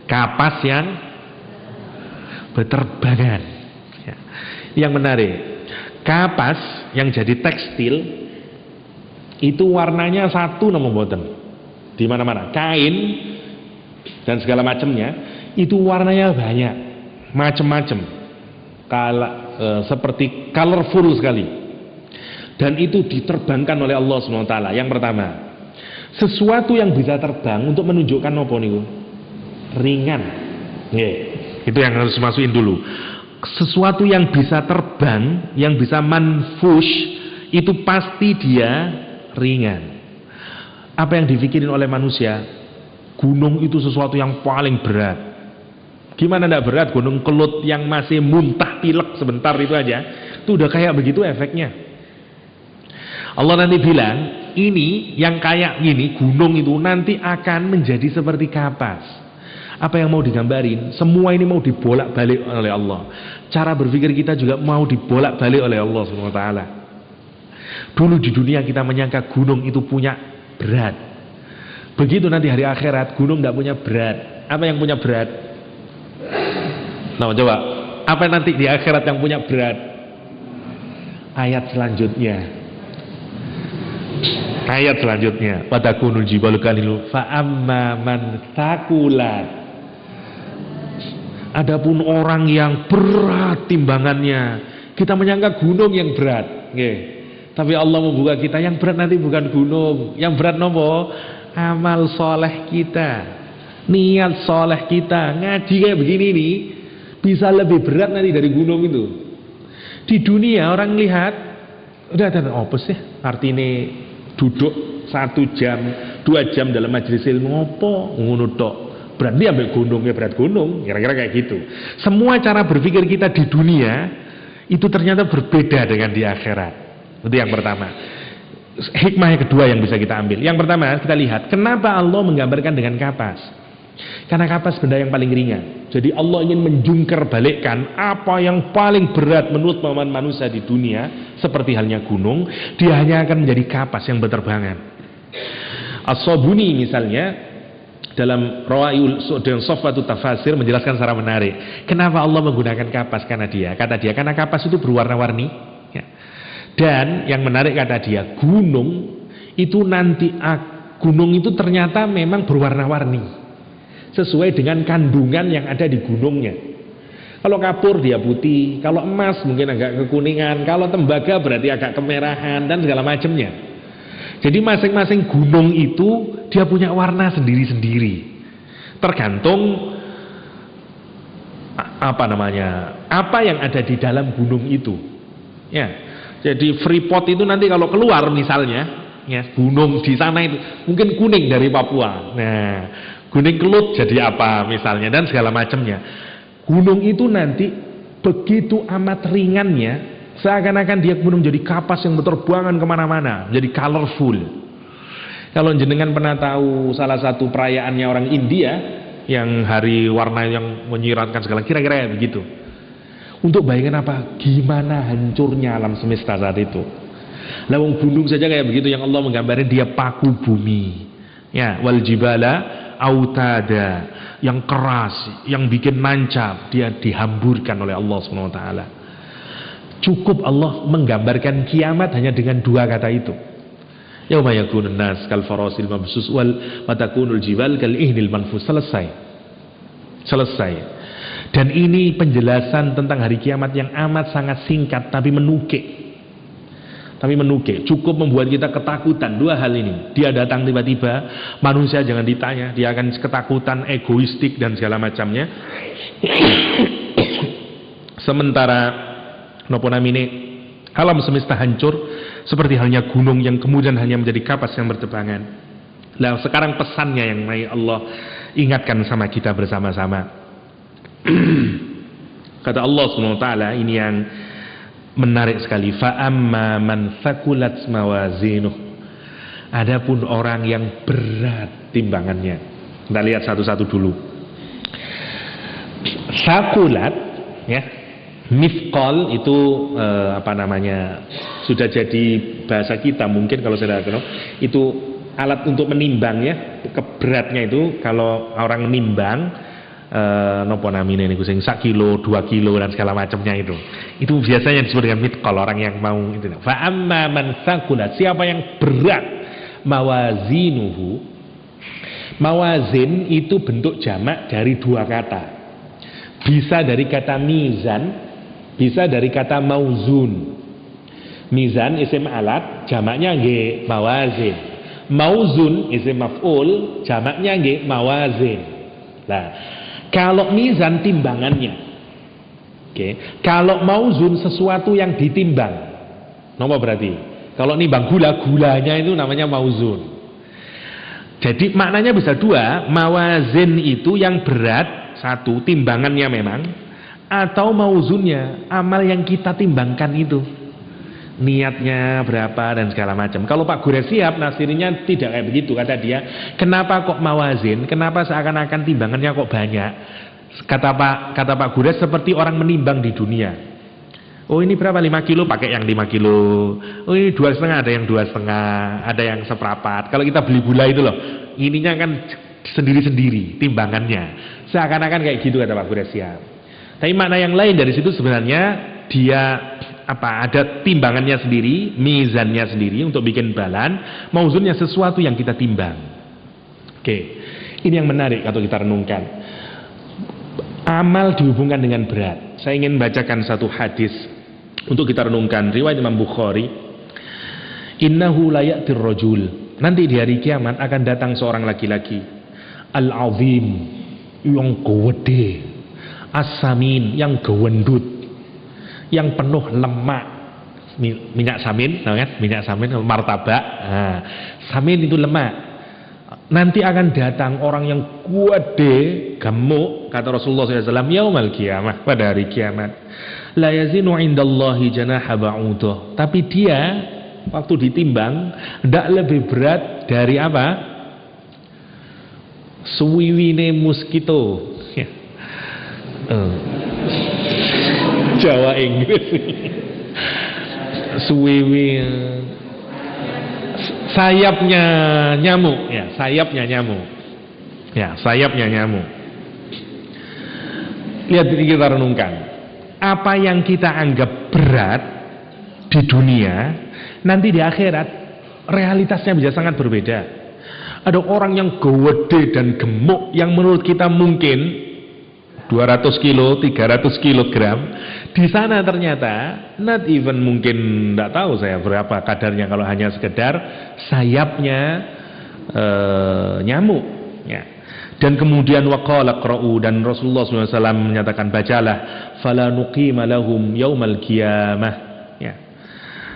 kapas yang berterbangan ya. Yang menarik, kapas yang jadi tekstil itu warnanya satu nama boten di mana-mana, kain dan segala macamnya itu warnanya banyak, macam-macam, seperti colorful sekali. Dan itu diterbangkan oleh Allah SWT. Yang pertama, sesuatu yang bisa terbang untuk menunjukkan apa niku? Ringan. Itu yang harus masukin dulu. Sesuatu yang bisa terbang, yang bisa manfush, itu pasti dia ringan. Apa yang dipikirin oleh manusia? Gunung itu sesuatu yang paling berat. Gimana tidak berat? Gunung Kelut yang masih muntah pilek sebentar itu aja, itu udah kayak begitu efeknya. Allah nanti bilang, ini yang kayak gini, gunung itu nanti akan menjadi seperti kapas. Apa yang mau digambarin? Semua ini mau dibolak-balik oleh Allah. Cara berpikir kita juga mau dibolak-balik oleh Allah SWT. Dulu di dunia kita menyangka gunung itu punya berat. Begitu nanti hari akhirat, gunung tidak punya berat. Apa yang punya berat? Nah, coba. Apa nanti di akhirat yang punya berat? Ayat selanjutnya. Ayat selanjutnya, watakunul jibalu kalilu fa amma man thaqulat. Adapun orang yang berat timbangannya, kita menyangka gunung yang berat, nggih. Tapi Allah membuka kita yang berat nanti bukan gunung, yang berat nopo? Amal soleh kita, niat soleh kita. Ngaji kayak begini nih bisa lebih berat nanti dari gunung itu. Di dunia orang lihat udah ada apa sih artinya duduk 1 jam 2 jam dalam majelis ilmu ngopo ngono tok, berarti ambil gunung ya berat gunung, kira-kira kayak gitu. Semua cara berpikir kita di dunia itu ternyata berbeda dengan di akhirat. Itu yang pertama. Hikmah yang kedua yang bisa kita ambil, yang pertama kita lihat kenapa Allah menggambarkan dengan kapas. Karena kapas benda yang paling ringan. Jadi Allah ingin menjungkir balikkan apa yang paling berat menurut pemahaman manusia di dunia, seperti halnya gunung, dia hanya akan menjadi kapas yang berterbangan. As-Sabuni misalnya dalam Rawaiul dan Sofwatu Tafasir menjelaskan secara menarik. Kenapa Allah menggunakan kapas? Karena karena kapas itu berwarna-warni ya. Dan yang menarik kata dia, gunung itu ternyata memang berwarna-warni sesuai dengan kandungan yang ada di gunungnya. Kalau kapur dia putih, kalau emas mungkin agak kekuningan, kalau tembaga berarti agak kemerahan dan segala macamnya. Jadi masing-masing gunung itu dia punya warna sendiri-sendiri. Tergantung apa yang ada di dalam gunung itu. Ya. Jadi Freeport itu nanti kalau keluar misalnya, ya, gunung di sana itu mungkin kuning dari Papua. Nah, Gunung Kelut jadi apa misalnya dan segala macamnya. Gunung itu nanti begitu amat ringannya, seakan-akan dia kemudian menjadi kapas yang berterbangan kemana-mana, menjadi colorful. Kalau jenengan pernah tahu salah satu perayaannya orang India yang hari warna yang menyiratkan segala, kira-kira begitu. Untuk bayangkan apa? Gimana hancurnya alam semesta saat itu. Lawang gunung saja kayak begitu yang Allah menggambarkan dia paku bumi. Ya, wal jibala autada, yang keras, yang bikin nancap, dia dihamburkan oleh Allah Subhanahu wa taala. Cukup Allah menggambarkan kiamat hanya dengan dua kata itu. Yauma yakunun nas kal farasil mabsus wal matakunul jibal kal ihnil manfus. Selesai. Dan ini penjelasan tentang hari kiamat yang amat sangat singkat tapi menukik. Cukup membuat kita ketakutan. Dua hal ini. Dia datang tiba-tiba, manusia jangan ditanya, dia akan ketakutan, egoistik dan segala macamnya. Sementara alam semesta hancur seperti halnya gunung yang kemudian hanya menjadi kapas yang berterbangan. Nah, sekarang pesannya yang Allah ingatkan sama kita bersama-sama. Kata Allah SWT, ini yang menarik sekali. Fa'amma man thaqulat mawazinuh. Adapun orang yang berat timbangannya. Kita lihat satu-satu dulu. Thaqulat, ya, mithqal itu sudah jadi bahasa kita mungkin kalau saya tahu itu alat untuk menimbang, ya, keberatnya itu kalau orang menimbang ini sing 1 kilo, 2 kilo dan segala macamnya itu biasanya disebut dengan mithqal, orang yang mau itu. Fa amma man thaqulat, siapa yang berat mawazinuhu. Mawazin itu bentuk jamak dari dua kata, bisa dari kata mizan, bisa dari kata mauzun. Mizan isim alat, jamaknya nggih mawazin. Mauzun isim maf'ul, jamaknya nggih mawazin. Nah, kalau mizan timbangannya, kalau mauzun sesuatu yang ditimbang, apa berarti? Kalau nimbang gulanya itu namanya mauzun. Jadi maknanya bisa dua, mawazin itu yang berat, satu timbangannya memang, atau mauzunnya, amal yang kita timbangkan itu, niatnya berapa dan segala macam. Kalau Pak Gures siap, nasirinya tidak kayak begitu. Kata dia, kenapa kok mawazin, kenapa seakan-akan timbangannya kok banyak. Kata Pak Gures seperti orang menimbang di dunia. Oh ini berapa, 5 kilo pakai yang 5 kilo. Oh ini 2,5, ada yang 2,5, ada yang seperempat. Kalau kita beli gula itu loh, ininya kan sendiri-sendiri timbangannya. Seakan-akan kayak gitu kata Pak Gures siap. Tapi makna yang lain dari situ sebenarnya dia ada timbangannya sendiri, mizannya sendiri untuk bikin balan, mauzunnya sesuatu yang kita timbang. Ini yang menarik kalau kita renungkan. Amal dihubungkan dengan berat. Saya ingin bacakan satu hadis untuk kita renungkan, riwayat Imam Bukhari. Innahu la ya'tir rajul, nanti di hari kiamat akan datang seorang laki-laki al-azim, yang gede, as-samin, yang gewendut, yang penuh lemak, minyak samin, kan? Minyak samin, martabak. Nah, samin itu lemak. Nanti akan datang orang yang gede, gemuk, kata Rasulullah SAW, yaumal kiamah, pada hari kiamat. La yazinu indallahi janaha ba'udah. Tapi dia waktu ditimbang tidak lebih berat dari apa? Suwiwine mosquito. Jawa Inggris. Suwiwi, sayapnya nyamuk, ya, sayapnya nyamuk. Ya, sayapnya nyamuk. Lihat ini, kita renungkan. Apa yang kita anggap berat di dunia, nanti di akhirat realitasnya bisa sangat berbeda. Ada orang yang gede dan gemuk yang menurut kita mungkin 200 kilo, 300 kilogram, di sana ternyata not even, mungkin tidak tahu saya berapa kadarnya, kalau hanya sekedar sayapnya nyamuk, ya. Dan kemudian waqala qra'u, dan Rasulullah SAW menyatakan bacalah, fala nuqima lahum yaumal qiyamah, ya.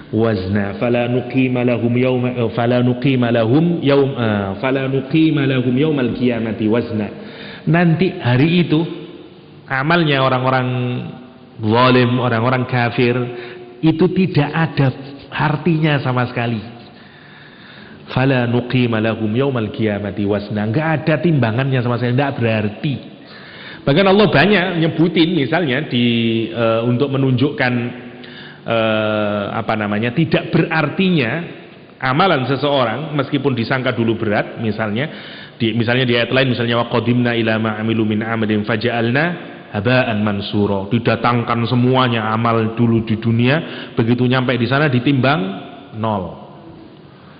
wazna fala nuqima lahum yaumal qiyamati wazna. Nanti hari itu amalnya orang-orang zalim, orang-orang kafir itu tidak ada artinya sama sekali. Fala nuqima lahum yaumal qiyamati wazna, enggak ada timbangannya sama sekali, enggak berarti. Bahkan Allah banyak nyebutin misalnya untuk menunjukkan tidak berartinya amalan seseorang meskipun disangka dulu berat, misalnya di ayat lain, misalnya wa qadimna ila ma amilu min amalin faja'alna haba'an mansura, didatangkan semuanya amal dulu di dunia, begitu nyampe di sana ditimbang nol,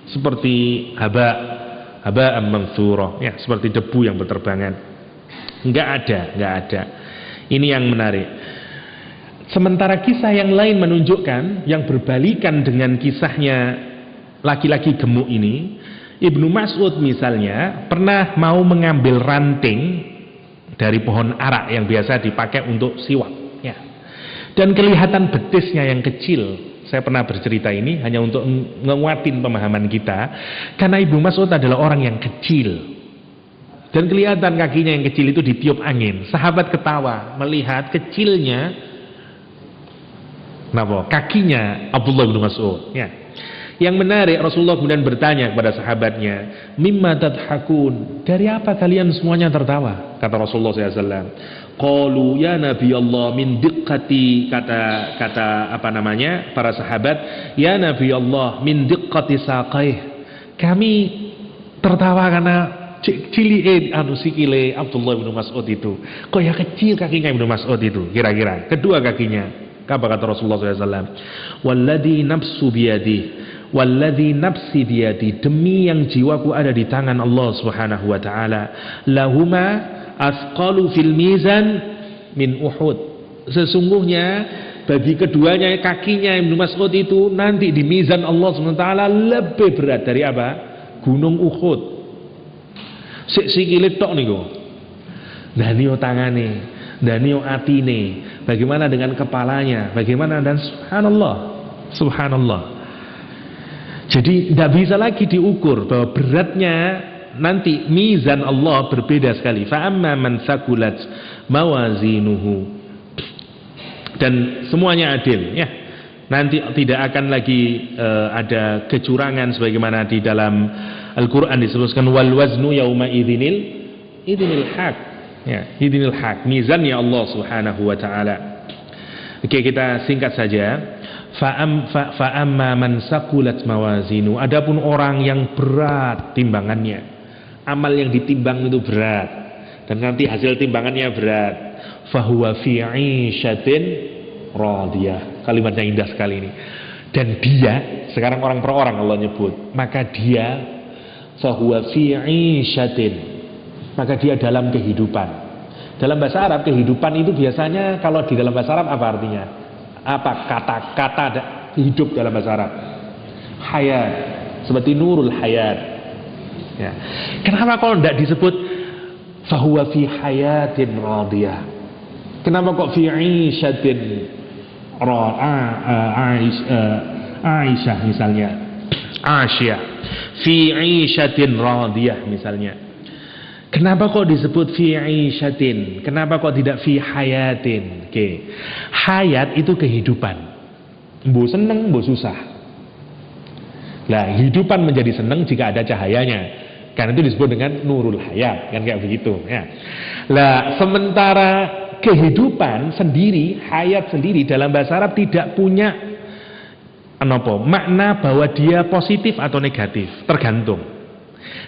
seperti haba'an mansura, ya, seperti debu yang berterbangan. Enggak ada. Ini yang menarik. Sementara kisah yang lain menunjukkan yang berbalikan dengan kisahnya laki-laki gemuk ini. Ibnu Mas'ud misalnya pernah mau mengambil ranting dari pohon arak yang biasa dipakai untuk siwak, ya. Dan kelihatan betisnya yang kecil. Saya pernah bercerita ini hanya untuk menguatin pemahaman kita, karena Ibnu Mas'ud adalah orang yang kecil. Dan kelihatan kakinya yang kecil itu ditiup angin. Sahabat ketawa melihat kecilnya kakinya Abdullah bin Mas'ud, ya. Yang menarik, Rasulullah kemudian bertanya kepada sahabatnya, mimma tadhakun, dari apa kalian semuanya tertawa? Kata Rasulullah SAW, qalu ya Nabi Allah min diqqati, kata para sahabat, ya Nabi Allah min diqqati saqaih, kami tertawa karena cili sikile Abdullah bin Mas'ud itu, kok ya kecil kakinya Ibnu Mas'ud itu, kira-kira kedua kakinya. Apa kata Rasulullah SAW? Walladhi nafsi biyadi, demi yang jiwaku ada di tangan Allah Subhanahu wa taala, lahuma asqalu fil mizan min Uhud. Sesungguhnya bagi keduanya kakinya Ibnu Mas'ud itu nanti di mizan Allah Subhanahu wa taala lebih berat dari apa? Gunung Uhud. Sikile tok niku. Daniyo tangane, daniyo atine. Bagaimana dengan kepalanya? Bagaimana, dan subhanallah. Jadi tidak bisa lagi diukur bahwa beratnya nanti mizan Allah berbeda sekali. Fa amma man sakulat mawazinuhu, dan semuanya adil, ya. Nanti tidak akan lagi ada kecurangan sebagaimana di dalam Al-Qur'an disebutkan wal waznu yauma idzinil haq. Ya, idinil haq, mizannya Allah Subhanahu wa taala. Oke, kita singkat saja. Fa amma man saqulat mawazinu, adapun orang yang berat timbangannya, amal yang ditimbang itu berat dan nanti hasil timbangannya berat, fahuwa fi 'ishatin radiyah. Kalimatnya indah sekali ini. Dan dia, sekarang orang per orang Allah nyebut, maka dia fahuwa fi 'ishatin, maka dia dalam kehidupan. Dalam bahasa Arab kehidupan itu biasanya, kalau di dalam bahasa Arab apa artinya? Apa kata-kata hidup dalam bahasa Arab? Hayat, seperti nurul hayat, ya. Kenapa kalau tidak disebut fahuwa fi hayatin radiyah? Kenapa kok fi 'ishatin Aisyah misalnya, Aisyah fi 'ishatin radiyah misalnya? Kenapa kok disebut fi 'ishatin? Kenapa kok tidak fi hayatin? Oke. Hayat itu kehidupan. Mbo seneng, mbo susah. Nah, hidupan menjadi seneng jika ada cahayanya. Karena itu disebut dengan nurul hayat, kan kayak begitu, ya. Lah, sementara kehidupan sendiri, hayat sendiri dalam bahasa Arab tidak punya makna bahwa dia positif atau negatif, tergantung.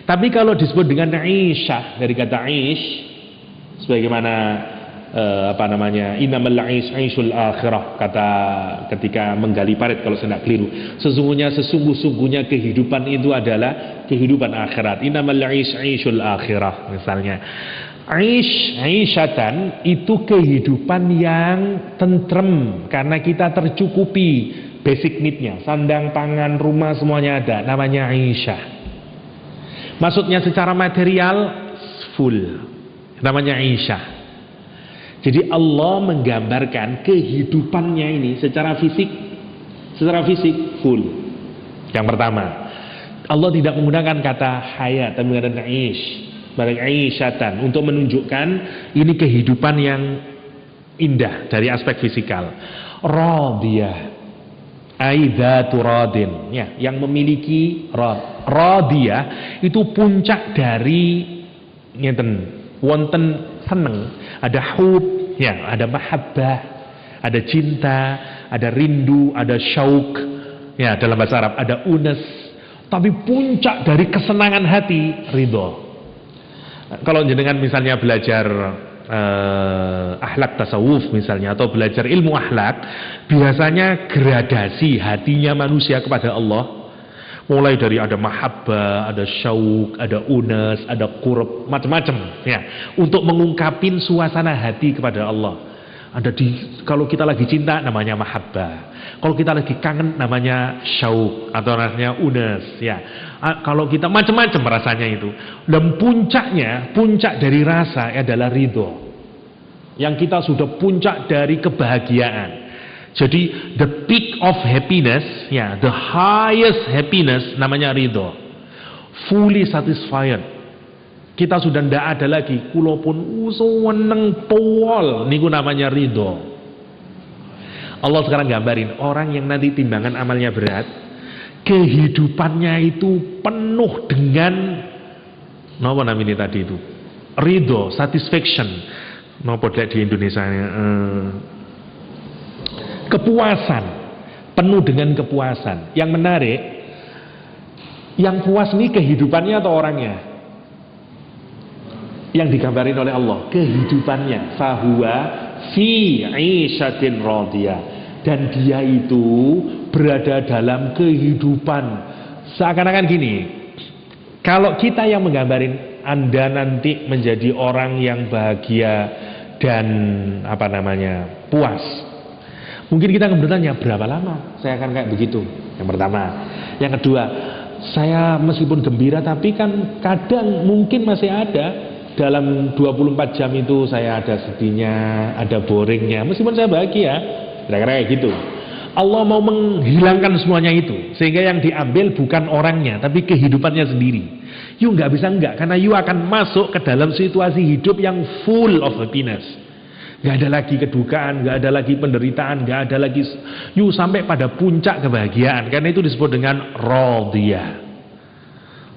Tapi kalau disebut dengan Aisyah, dari kata Aish, sebagaimana innamal aishul akhirah, kata ketika menggali parit kalau saya tidak keliru, sesungguhnya kehidupan itu adalah kehidupan akhirat. Innamal aishul akhirah misalnya. Aisyatan itu kehidupan yang tentrem karena kita tercukupi basic need-nya, sandang, pangan, rumah semuanya ada, namanya Aisyah. Maksudnya secara material full, namanya Aisyah. Jadi Allah menggambarkan kehidupannya ini secara fisik Secara fisik full. Yang pertama, Allah tidak menggunakan kata hayat, tapi menggunakan aish, aisyatan, untuk menunjukkan ini kehidupan yang indah dari aspek fisikal. Radiyah, aidatu radin, ya, yang memiliki radiyah itu puncak dari ngeten wonten seneng, ada hub, ya, ada mahabbah, ada cinta, ada rindu, ada syauk, ya, dalam bahasa Arab ada unes. Tapi puncak dari kesenangan hati ridho. Kalau jenengan misalnya belajar akhlak tasawuf misalnya, atau belajar ilmu akhlak, biasanya gradasi hatinya manusia kepada Allah mulai dari ada mahabbah, ada syauk, ada unas, ada qurb, macam-macam, ya, untuk mengungkapin suasana hati kepada Allah. Ada kalau kita lagi cinta namanya mahabbah, kalau kita lagi kangen namanya syauk atau rasanya unas, ya. Kalau kita macam-macam rasanya itu. Dan puncak dari rasa adalah ridho. Yang kita sudah puncak dari kebahagiaan. Jadi the peak of happiness, ya, the highest happiness namanya ridho. Fully satisfied. Kita sudah tidak ada lagi kula pun weneng pol niku namanya ridho. Allah sekarang gambarin orang yang nanti timbangan amalnya berat, kehidupannya itu penuh dengan napa namanya tadi itu? Ridho, satisfaction. Napa di Indonesia kepuasan, penuh dengan kepuasan. Yang menarik, yang puas ini kehidupannya atau orangnya? Yang digambarin oleh Allah, kehidupannya. Fahuwa fi 'ishatin radiyah. Dan dia itu berada dalam kehidupan. Seakan-akan gini, kalau kita yang menggambarin Anda nanti menjadi orang yang bahagia dan puas, mungkin kita akan bertanya, berapa lama saya akan kayak begitu? Yang pertama. Yang kedua, saya meskipun gembira tapi kan kadang mungkin masih ada dalam 24 jam itu saya ada sedihnya, ada boringnya, meskipun saya bahagia. Kira-kira kayak gitu. Allah mau menghilangkan semuanya itu, sehingga yang diambil bukan orangnya tapi kehidupannya sendiri. You nggak bisa enggak, karena you akan masuk ke dalam situasi hidup yang full of happiness. Nggak ada lagi kedukaan, nggak ada lagi penderitaan, nggak ada lagi, you sampai pada puncak kebahagiaan. Karena itu disebut dengan radiyah.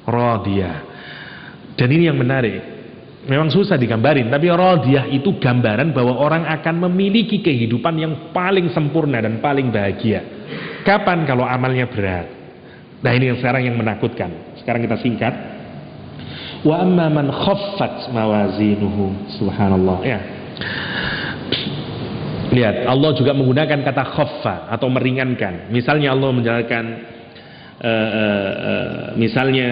Radiyah. Dan ini yang menarik. Memang susah digambarin, tapi radiyah itu gambaran bahwa orang akan memiliki kehidupan yang paling sempurna dan paling bahagia. Kapan? Kalau amalnya berat. Nah, ini yang sekarang yang menakutkan. Sekarang kita singkat. Wa amma man khaffat mawazinuhu, subhanallah, ya. Lihat, Allah juga menggunakan kata khaffa atau meringankan. Misalnya Allah menjelaskan misalnya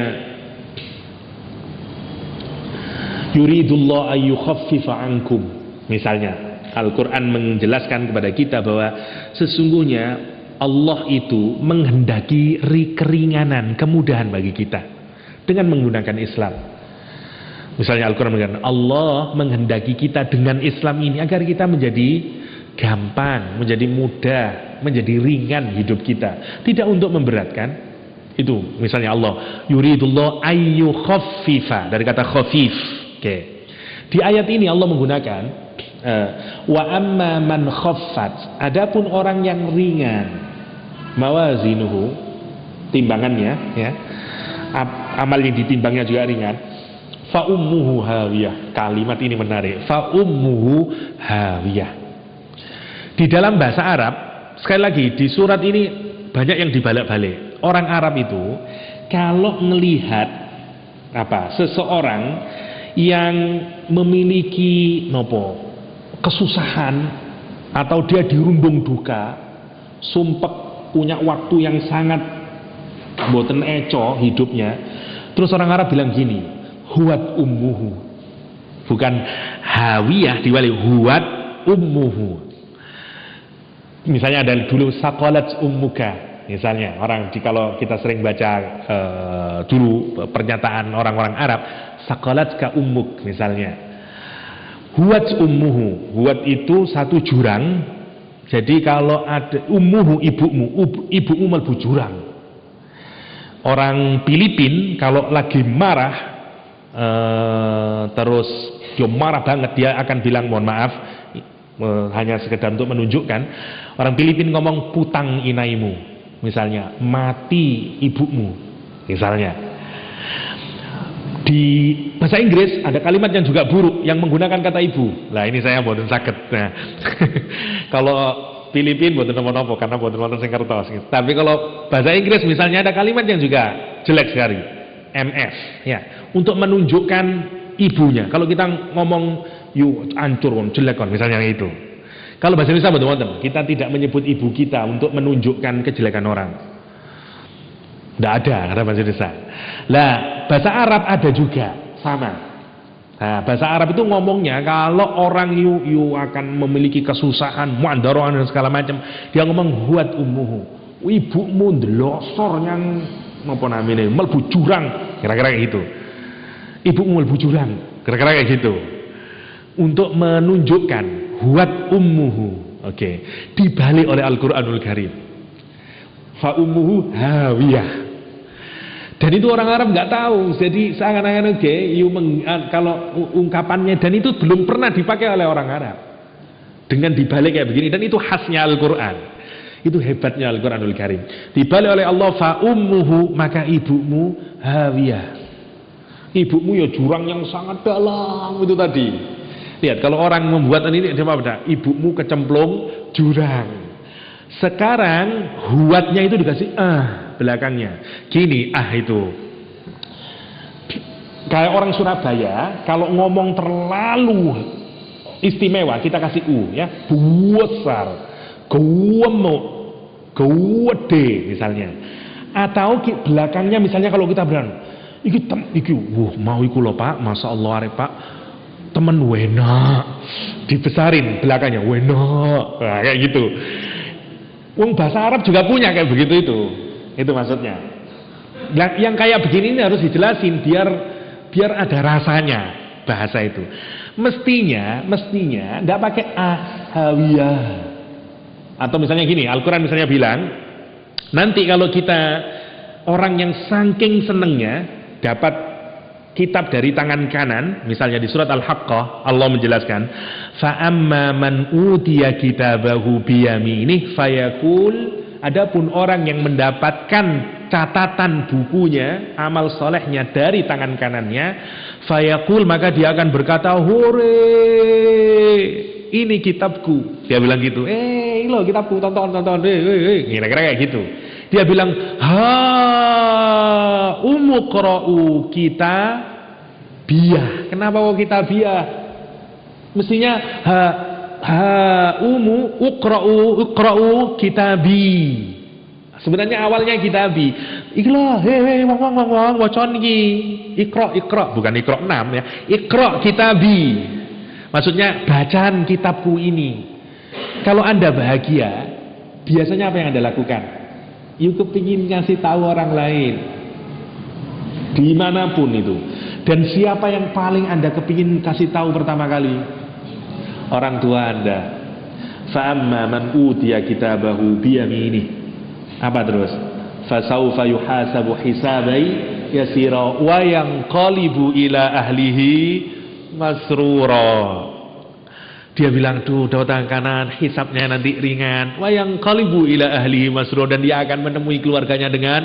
yuridullah ayyukhaffifa ankum. Misalnya Al-Quran menjelaskan kepada kita bahwa sesungguhnya Allah itu menghendaki keringanan, kemudahan bagi kita dengan menggunakan Islam. Misalnya Al-Quran mengatakan Allah menghendaki kita dengan Islam ini agar kita menjadi gampang, menjadi mudah, menjadi ringan hidup kita, tidak untuk memberatkan. Itu misalnya Allah yuridullah ayyukhaffifa, dari kata khafif. Oke. Di ayat ini Allah menggunakan wa amma man khaffat, adapun orang yang ringan mawazinuhu, timbangannya, ya, amal yang ditimbangnya juga ringan, fa ummuhu hawiyah. Kalimat ini menarik, fa ummuhu hawiyah. Di dalam bahasa Arab, sekali lagi di surat ini banyak yang dibalik-balik. Orang Arab itu kalau melihat seseorang yang memiliki kesusahan atau dia dirundung duka, sumpek, punya waktu yang sangat boten eco hidupnya, terus orang Arab bilang gini, huwat ummuhu, bukan hawiyah diwali, huwat ummuhu. Misalnya ada dulu saqalat ummuka, misalnya orang kalau kita sering baca dulu pernyataan orang-orang Arab, saqalat ka ummuk misalnya. Huwat ummuhu, huwat itu satu jurang Jadi kalau ada ummuhu, ibumu mlebu jurang. Orang Filipin kalau lagi marah, terus dia marah banget, dia akan bilang mohon maaf, hanya sekedar untuk menunjukkan. Orang Filipin ngomong putang inaimu, misalnya mati ibumu, misalnya. Di bahasa Inggris ada kalimat yang juga buruk yang menggunakan kata ibu. Lah ini saya boten sakit. Nah, kalau Filipin boten nopo-nopo karena boten wonten sing kertos. Tapi kalau bahasa Inggris misalnya ada kalimat yang juga jelek sekali. MS ya, untuk menunjukkan ibunya. Kalau kita ngomong you ancur jelek kon misalnya itu. Kalau bahasa Indonesia boten wonten. Kita tidak menyebut ibu kita untuk menunjukkan kejelekan orang. Tidak ada kata bahasa Indonesia. Lah bahasa Arab ada juga sama. Nah, bahasa Arab itu ngomongnya kalau orang you akan memiliki kesusahan, muandarohan dan segala macam, dia ngomong huat ummuhu. Ibumu ndelosor yang napa namine mlebu jurang, kira-kira kayak gitu. Ibumu mlebu jurang, kira-kira kayak gitu. Untuk menunjukkan huat ummuhu. Oke, dibalik oleh Al-Qur'anul Karim. Fa ummuhu hawiyah. Dan itu orang Arab nggak tahu, jadi seakan-akan kalau ungkapannya, dan itu belum pernah dipakai oleh orang Arab dengan dibalik kayak begini, dan itu khasnya Al-Quran, itu hebatnya Al-Quranul Karim. Dibalik oleh Allah, fa ummuhu, maka ibumu hawiyah, ibumu ya jurang yang sangat dalam itu tadi. Lihat kalau orang membuat ini apa? Ibumu kecemplung jurang. Sekarang huatnya itu dikasih belakangnya. Gini itu. Kayak orang Surabaya kalau ngomong terlalu istimewa kita kasih ya. Besar, gemuk, gede misalnya. Atau belakangnya misalnya kalau kita bilang iki mau iku lho Pak, Masya Allah arek Pak. Temen wena dibesarin belakangnya wena. Nah, kayak gitu. Wong bahasa Arab juga punya kayak begitu itu maksudnya. Yang kayak begini ini harus dijelasin biar ada rasanya bahasa itu. Mestinya tidak pakai ahawiyah. Atau misalnya gini, Al-Quran misalnya bilang, nanti kalau kita orang yang saking senengnya dapat kitab dari tangan kanan, misalnya di surat Al-Haqqah Allah menjelaskan, fa amma man utiya kitabahu biyaminih fayaqul, adapun orang yang mendapatkan catatan bukunya, amal solehnya dari tangan kanannya, fayaqul, maka dia akan berkata, hore, ini kitabku. Dia bilang gitu, lo kitabku, tonton, kira-kira kayak gitu. Dia bilang, ha umuqra'u kita biyah. Kenapa kok kita biyah? Mestinya uqra'u kitabi. Sebenarnya awalnya kitabi. Ikhlah, wong wacon iki. Iqra, bukan Iqra 6 ya. Iqra kitabi. Maksudnya bacaan kitabku ini. Kalau Anda bahagia, biasanya apa yang Anda lakukan? You kepingin ngasih tahu orang lain dimanapun itu. Dan siapa yang paling Anda kepingin kasih tahu pertama kali? Orang tua Anda. Fa'amma man utiya kitabahu biyaminih. Apa terus? Fasawfa yuhasabu hisabai yasira wa yanqalibu ila ahlihi masrura. Dia bilang tuh tangan kanan, hisabnya nanti ringan. Wayang qalibu ila ahlihi masrur, dan dia akan menemui keluarganya dengan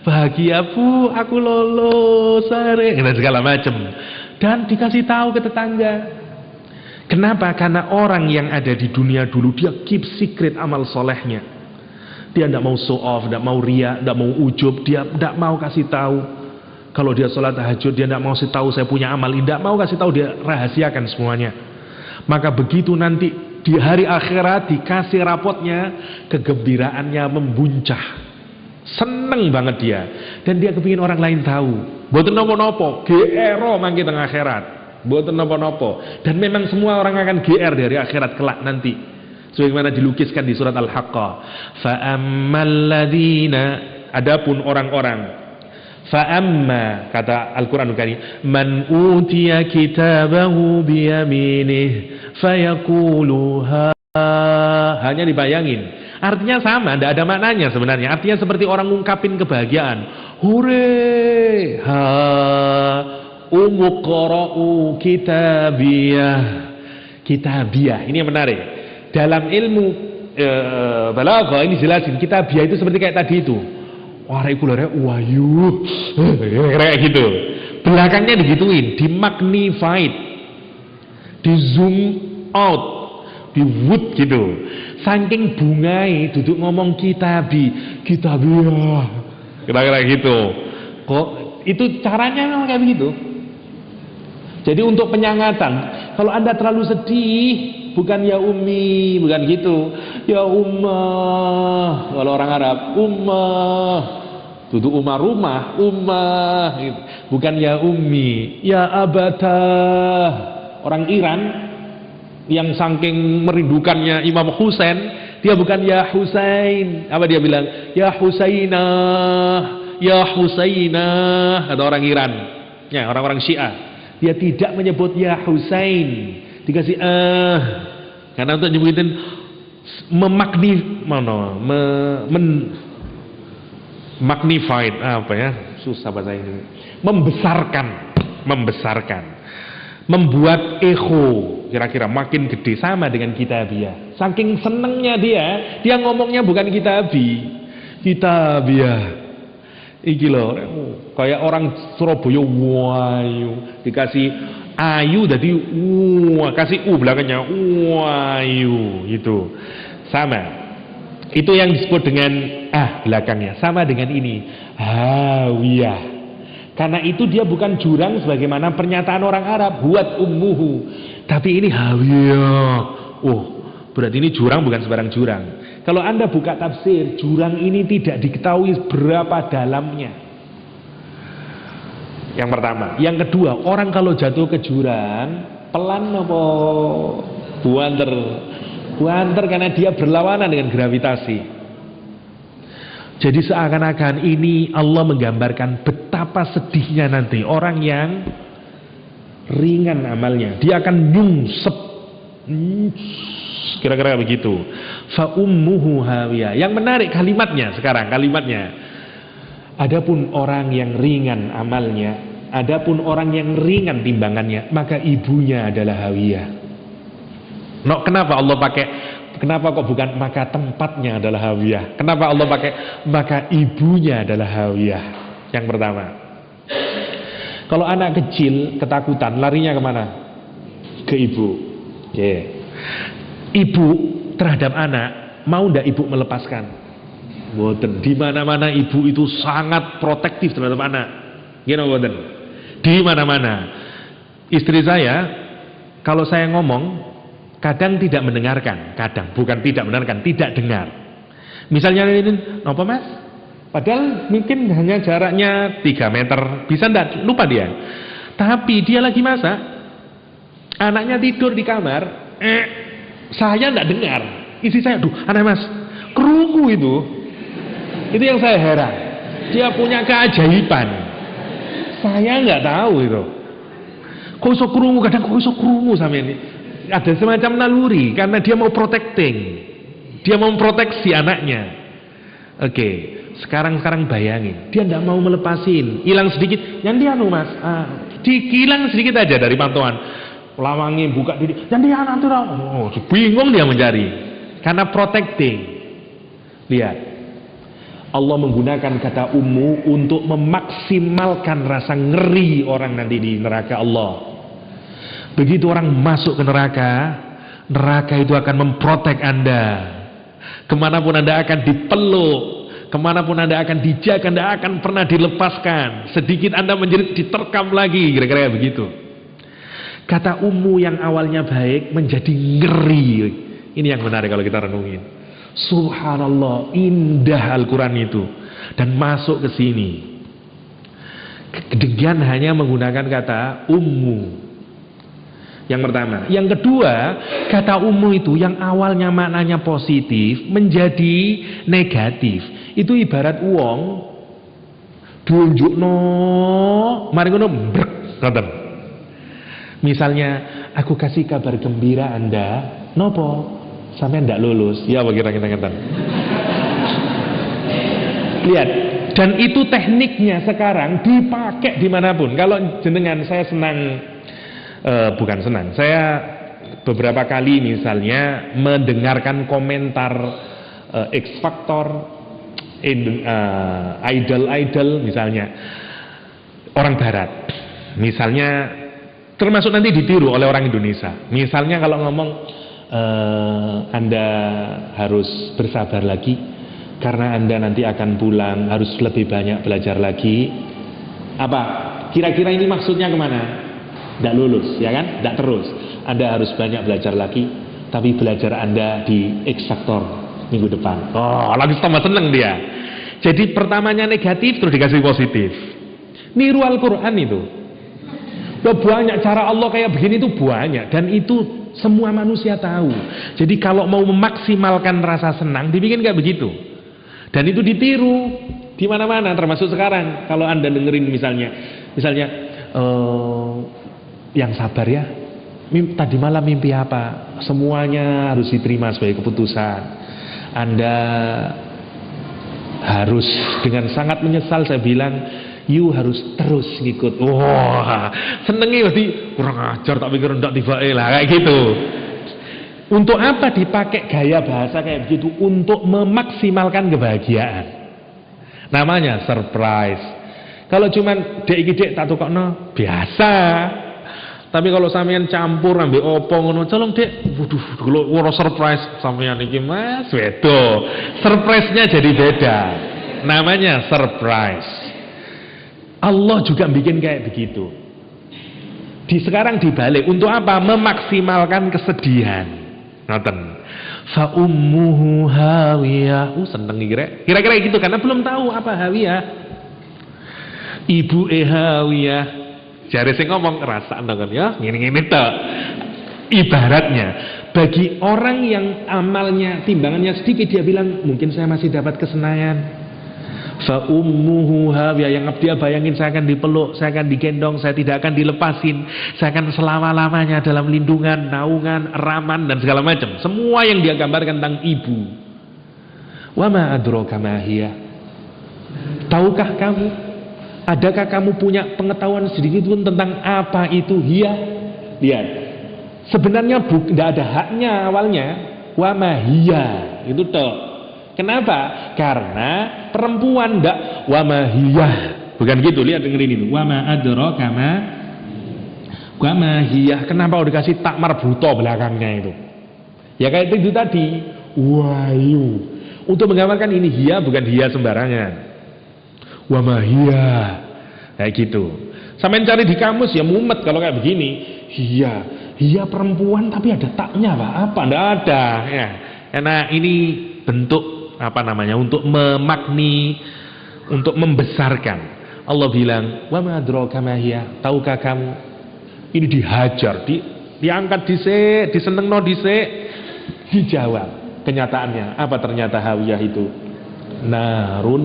bahagia. Bu, aku lolos, dan segala macam. Dan dikasih tahu ke tetangga. Kenapa? Karena orang yang ada di dunia dulu dia keep secret amal solehnya. Dia tidak mau show off, tidak mau ria, tidak mau ujub, dia tidak mau kasih tahu. Kalau dia sholat tahajud, dia tidak mau kasih tahu saya punya amal, tidak mau kasih tahu, dia rahasiakan semuanya. Maka begitu nanti di hari akhirat dikasih rapotnya, kegembiraannya membuncah, seneng banget dia, dan dia kepingin orang lain tahu. Boten nopo-nopo, GR mangke teng akhirat, boten nopo-nopo. Dan memang semua orang akan GR dari akhirat kelak nanti, sebagaimana dilukiskan di surat Al-Haqqah. Fa ammal ladzina, adapun orang-orang, fa'amma, kata Al-Quran Karim, man utiya kitabahu biyaminih fayaqulu hanya dibayangin. Artinya sama, tidak ada maknanya sebenarnya. Artinya seperti orang ngungkapin kebahagiaan. Hore, ha, umuqra'u kitabiyah. Kitabiyah, ini yang menarik. Dalam ilmu balaghah ini jelasin kitabiyah itu seperti kayak tadi itu. Wah, regulernya wayu, kayak gitu. Belakangnya digituin, dimagnified, di zoom out, di wood gitu. Saking bungai, duduk ngomong kitabiyah, kira-kira gitu. Kok itu caranya memang kayak begitu. Jadi untuk penyangatan, kalau Anda terlalu sedih, bukan ya ummi, bukan gitu. Ya ummah, kalau orang Arab, ummah. Duduk rumah, ummah. Bukan ya ummi, ya abatah. Orang Iran yang saking merindukannya Imam Husain, dia bukan ya Husain. Apa dia bilang? Ya Husainah, ya Husainah. Atau orang Iran, ya orang-orang Syiah. Dia tidak menyebut ya Husain, dikasih karena untuk nyebutin magnified apa ya, susah bahasa ini, membesarkan, membuat echo kira-kira makin gede, sama dengan kitabiyah. Saking senengnya dia ngomongnya bukan kitabiyah. Iki loh, kayak orang Surabaya wayu, dikasih ayu jadi kasih belakangnya wayu gitu. Sama. Itu yang disebut dengan belakangnya. Sama dengan ini, hawiyah. Karena itu dia bukan jurang sebagaimana pernyataan orang Arab, huwat ummuhu. Tapi ini hawiyah. Berarti ini jurang bukan sembarang jurang. Kalau Anda buka tafsir, jurang ini tidak diketahui berapa dalamnya. Yang pertama. Yang kedua, orang kalau jatuh ke jurang, pelan apa? Buanter karena dia berlawanan dengan gravitasi. Jadi seakan-akan ini Allah menggambarkan betapa sedihnya nanti orang yang ringan amalnya. Dia akan nyungsep. Kira-kira begitu. Fa ummuhu hawiyah. Yang menarik kalimatnya sekarang, adapun orang yang ringan amalnya, adapun orang yang ringan timbangannya, maka ibunya adalah hawiyah. Kenapa Allah pakai, kenapa kok bukan maka tempatnya adalah hawiyah? Kenapa Allah pakai maka ibunya adalah hawiyah? Yang pertama, kalau anak kecil ketakutan, larinya kemana? Ke ibu. Ibu terhadap anak, mau ndak ibu melepaskan? Boten. Di mana-mana ibu itu sangat protektif terhadap anak. Boten. Di mana-mana. Istri saya, kalau saya ngomong, kadang tidak mendengarkan, bukan tidak mendengarkan, tidak dengar. Misalnya ini, apa mas? Padahal mungkin hanya jaraknya 3 meter, bisa ndak? Lupa dia. Tapi dia lagi masak, anaknya tidur di kamar. Saya tidak dengar. Istri saya, anak mas, kerungu itu. Itu yang saya heran. Dia punya keajaiban. Saya nggak tahu itu. Kok iso kerungu, kadang kok iso kerungu sama ini. Ada semacam naluri, karena dia mau protecting. Dia mau memproteksi anaknya. Oke, sekarang bayangin. Dia tidak mau melepasin. Hilang sedikit, yang dia mas. Hilang sedikit aja dari pantauan. Lawangi buka diri, jadi anak tuh bingung dia mencari karena protecting. Lihat, Allah menggunakan kata ummu untuk memaksimalkan rasa ngeri orang nanti di neraka Allah. Begitu orang masuk ke neraka itu akan memprotek Anda. Kemanapun Anda akan dipeluk, kemanapun Anda akan dijaga, Anda akan pernah dilepaskan. Sedikit Anda menjerit, diterkam lagi, kira-kira begitu. Kata ummu yang awalnya baik menjadi ngeri. Ini yang menarik kalau kita renungin. Subhanallah, indah Al-Quran itu. Dan masuk ke sini dengan hanya menggunakan kata ummu. Yang pertama. Yang kedua, kata ummu itu yang awalnya maknanya positif menjadi negatif. Itu ibarat uang diunjukno mari ngono brek ngoten. Misalnya, aku kasih kabar gembira Anda, nopo? sampean ndak lulus. Ya apa kira-kira ngeten. Lihat, dan itu tekniknya sekarang dipakai dimanapun. Kalau jenengan, saya senang, bukan senang, saya beberapa kali misalnya mendengarkan komentar X Factor, idol misalnya orang Barat, misalnya termasuk nanti ditiru oleh orang Indonesia. Misalnya kalau ngomong Anda harus bersabar lagi karena Anda nanti akan pulang, harus lebih banyak belajar lagi. Apa? Kira-kira ini maksudnya kemana? Tidak lulus, ya kan? Tidak terus. Anda harus banyak belajar lagi, tapi belajar Anda di X Factor minggu depan. Oh, lagi tambah seneng dia. Jadi pertamanya negatif, terus dikasih positif. Niru Al-Quran itu. Banyak cara Allah kayak begini itu banyak, dan itu semua manusia tahu. Jadi kalau mau memaksimalkan rasa senang, dibikin kayak begitu. Dan itu ditiru di mana-mana, termasuk sekarang. Kalau Anda dengerin misalnya yang sabar ya. Tadi malam mimpi apa? Semuanya harus diterima sebagai keputusan. Anda harus dengan sangat menyesal, saya bilang, you harus terus ngikut. Wah, senengnya pasti kurang ajar, tak pikir ndak tiba lah kayak gitu. Untuk apa dipakai gaya bahasa kayak begitu? Untuk memaksimalkan kebahagiaan. Namanya surprise. Kalau cuman dek tak tukokno biasa. Tapi kalau sampean campur ambil opo ngono, colong dek, waduh, kalau surprise sampean iki Mas wedo. Surprise-nya jadi beda. Namanya surprise. Allah juga bikin kayak begitu. Sekarang dibalik, untuk apa? Memaksimalkan kesedihan. Ngoten. Fa ummuhu hawiyah. Seneng kira-kira gitu, karena belum tahu apa hawiyah. Ibu hawiyah. Jare sing ngomong rasaan kan ya, ngene-ngene tok. Ibaratnya bagi orang yang amalnya timbangannya sedikit, dia bilang mungkin saya masih dapat kesenangan. Fa ummuhu hawiyah, yang dia bayangin saya akan dipeluk, saya akan digendong, saya tidak akan dilepasin, saya akan selama-lamanya dalam lindungan, naungan, raman dan segala macam. Semua yang dia gambarkan tentang ibu. Wa ma adraka ma hiya. Tahukah kamu? Adakah kamu punya pengetahuan sedikit pun tentang apa itu hiya? Lihat. Sebenarnya tidak ada haknya awalnya. Wa ma hiya. Itu toh. Kenapa? Karena perempuan ndak wa ma hiya. Bukan gitu, lihat dengerin itu. Wa ma adraka ma wa ma hiya. Kenapa udah dikasih tak marbuto belakangnya itu? Ya kayak itu tadi. Wahyu. Untuk menggambarkan ini hiya, bukan hiya sembarangan. Wa ma hiya. Kayak gitu. Sampai cari di kamus ya mumet kalau kayak begini. Hiya perempuan tapi ada taknya Pak. Apa? Ndak ada ya. Karena ini bentuk untuk memakni, untuk membesarkan. Allah bilang, wa ma adraka ma hiya. Tahukah kamu? Ini dihajar, diangkat dhisik, disenengno dhisik, dijawab. Kenyataannya apa ternyata hawiyah itu? Narun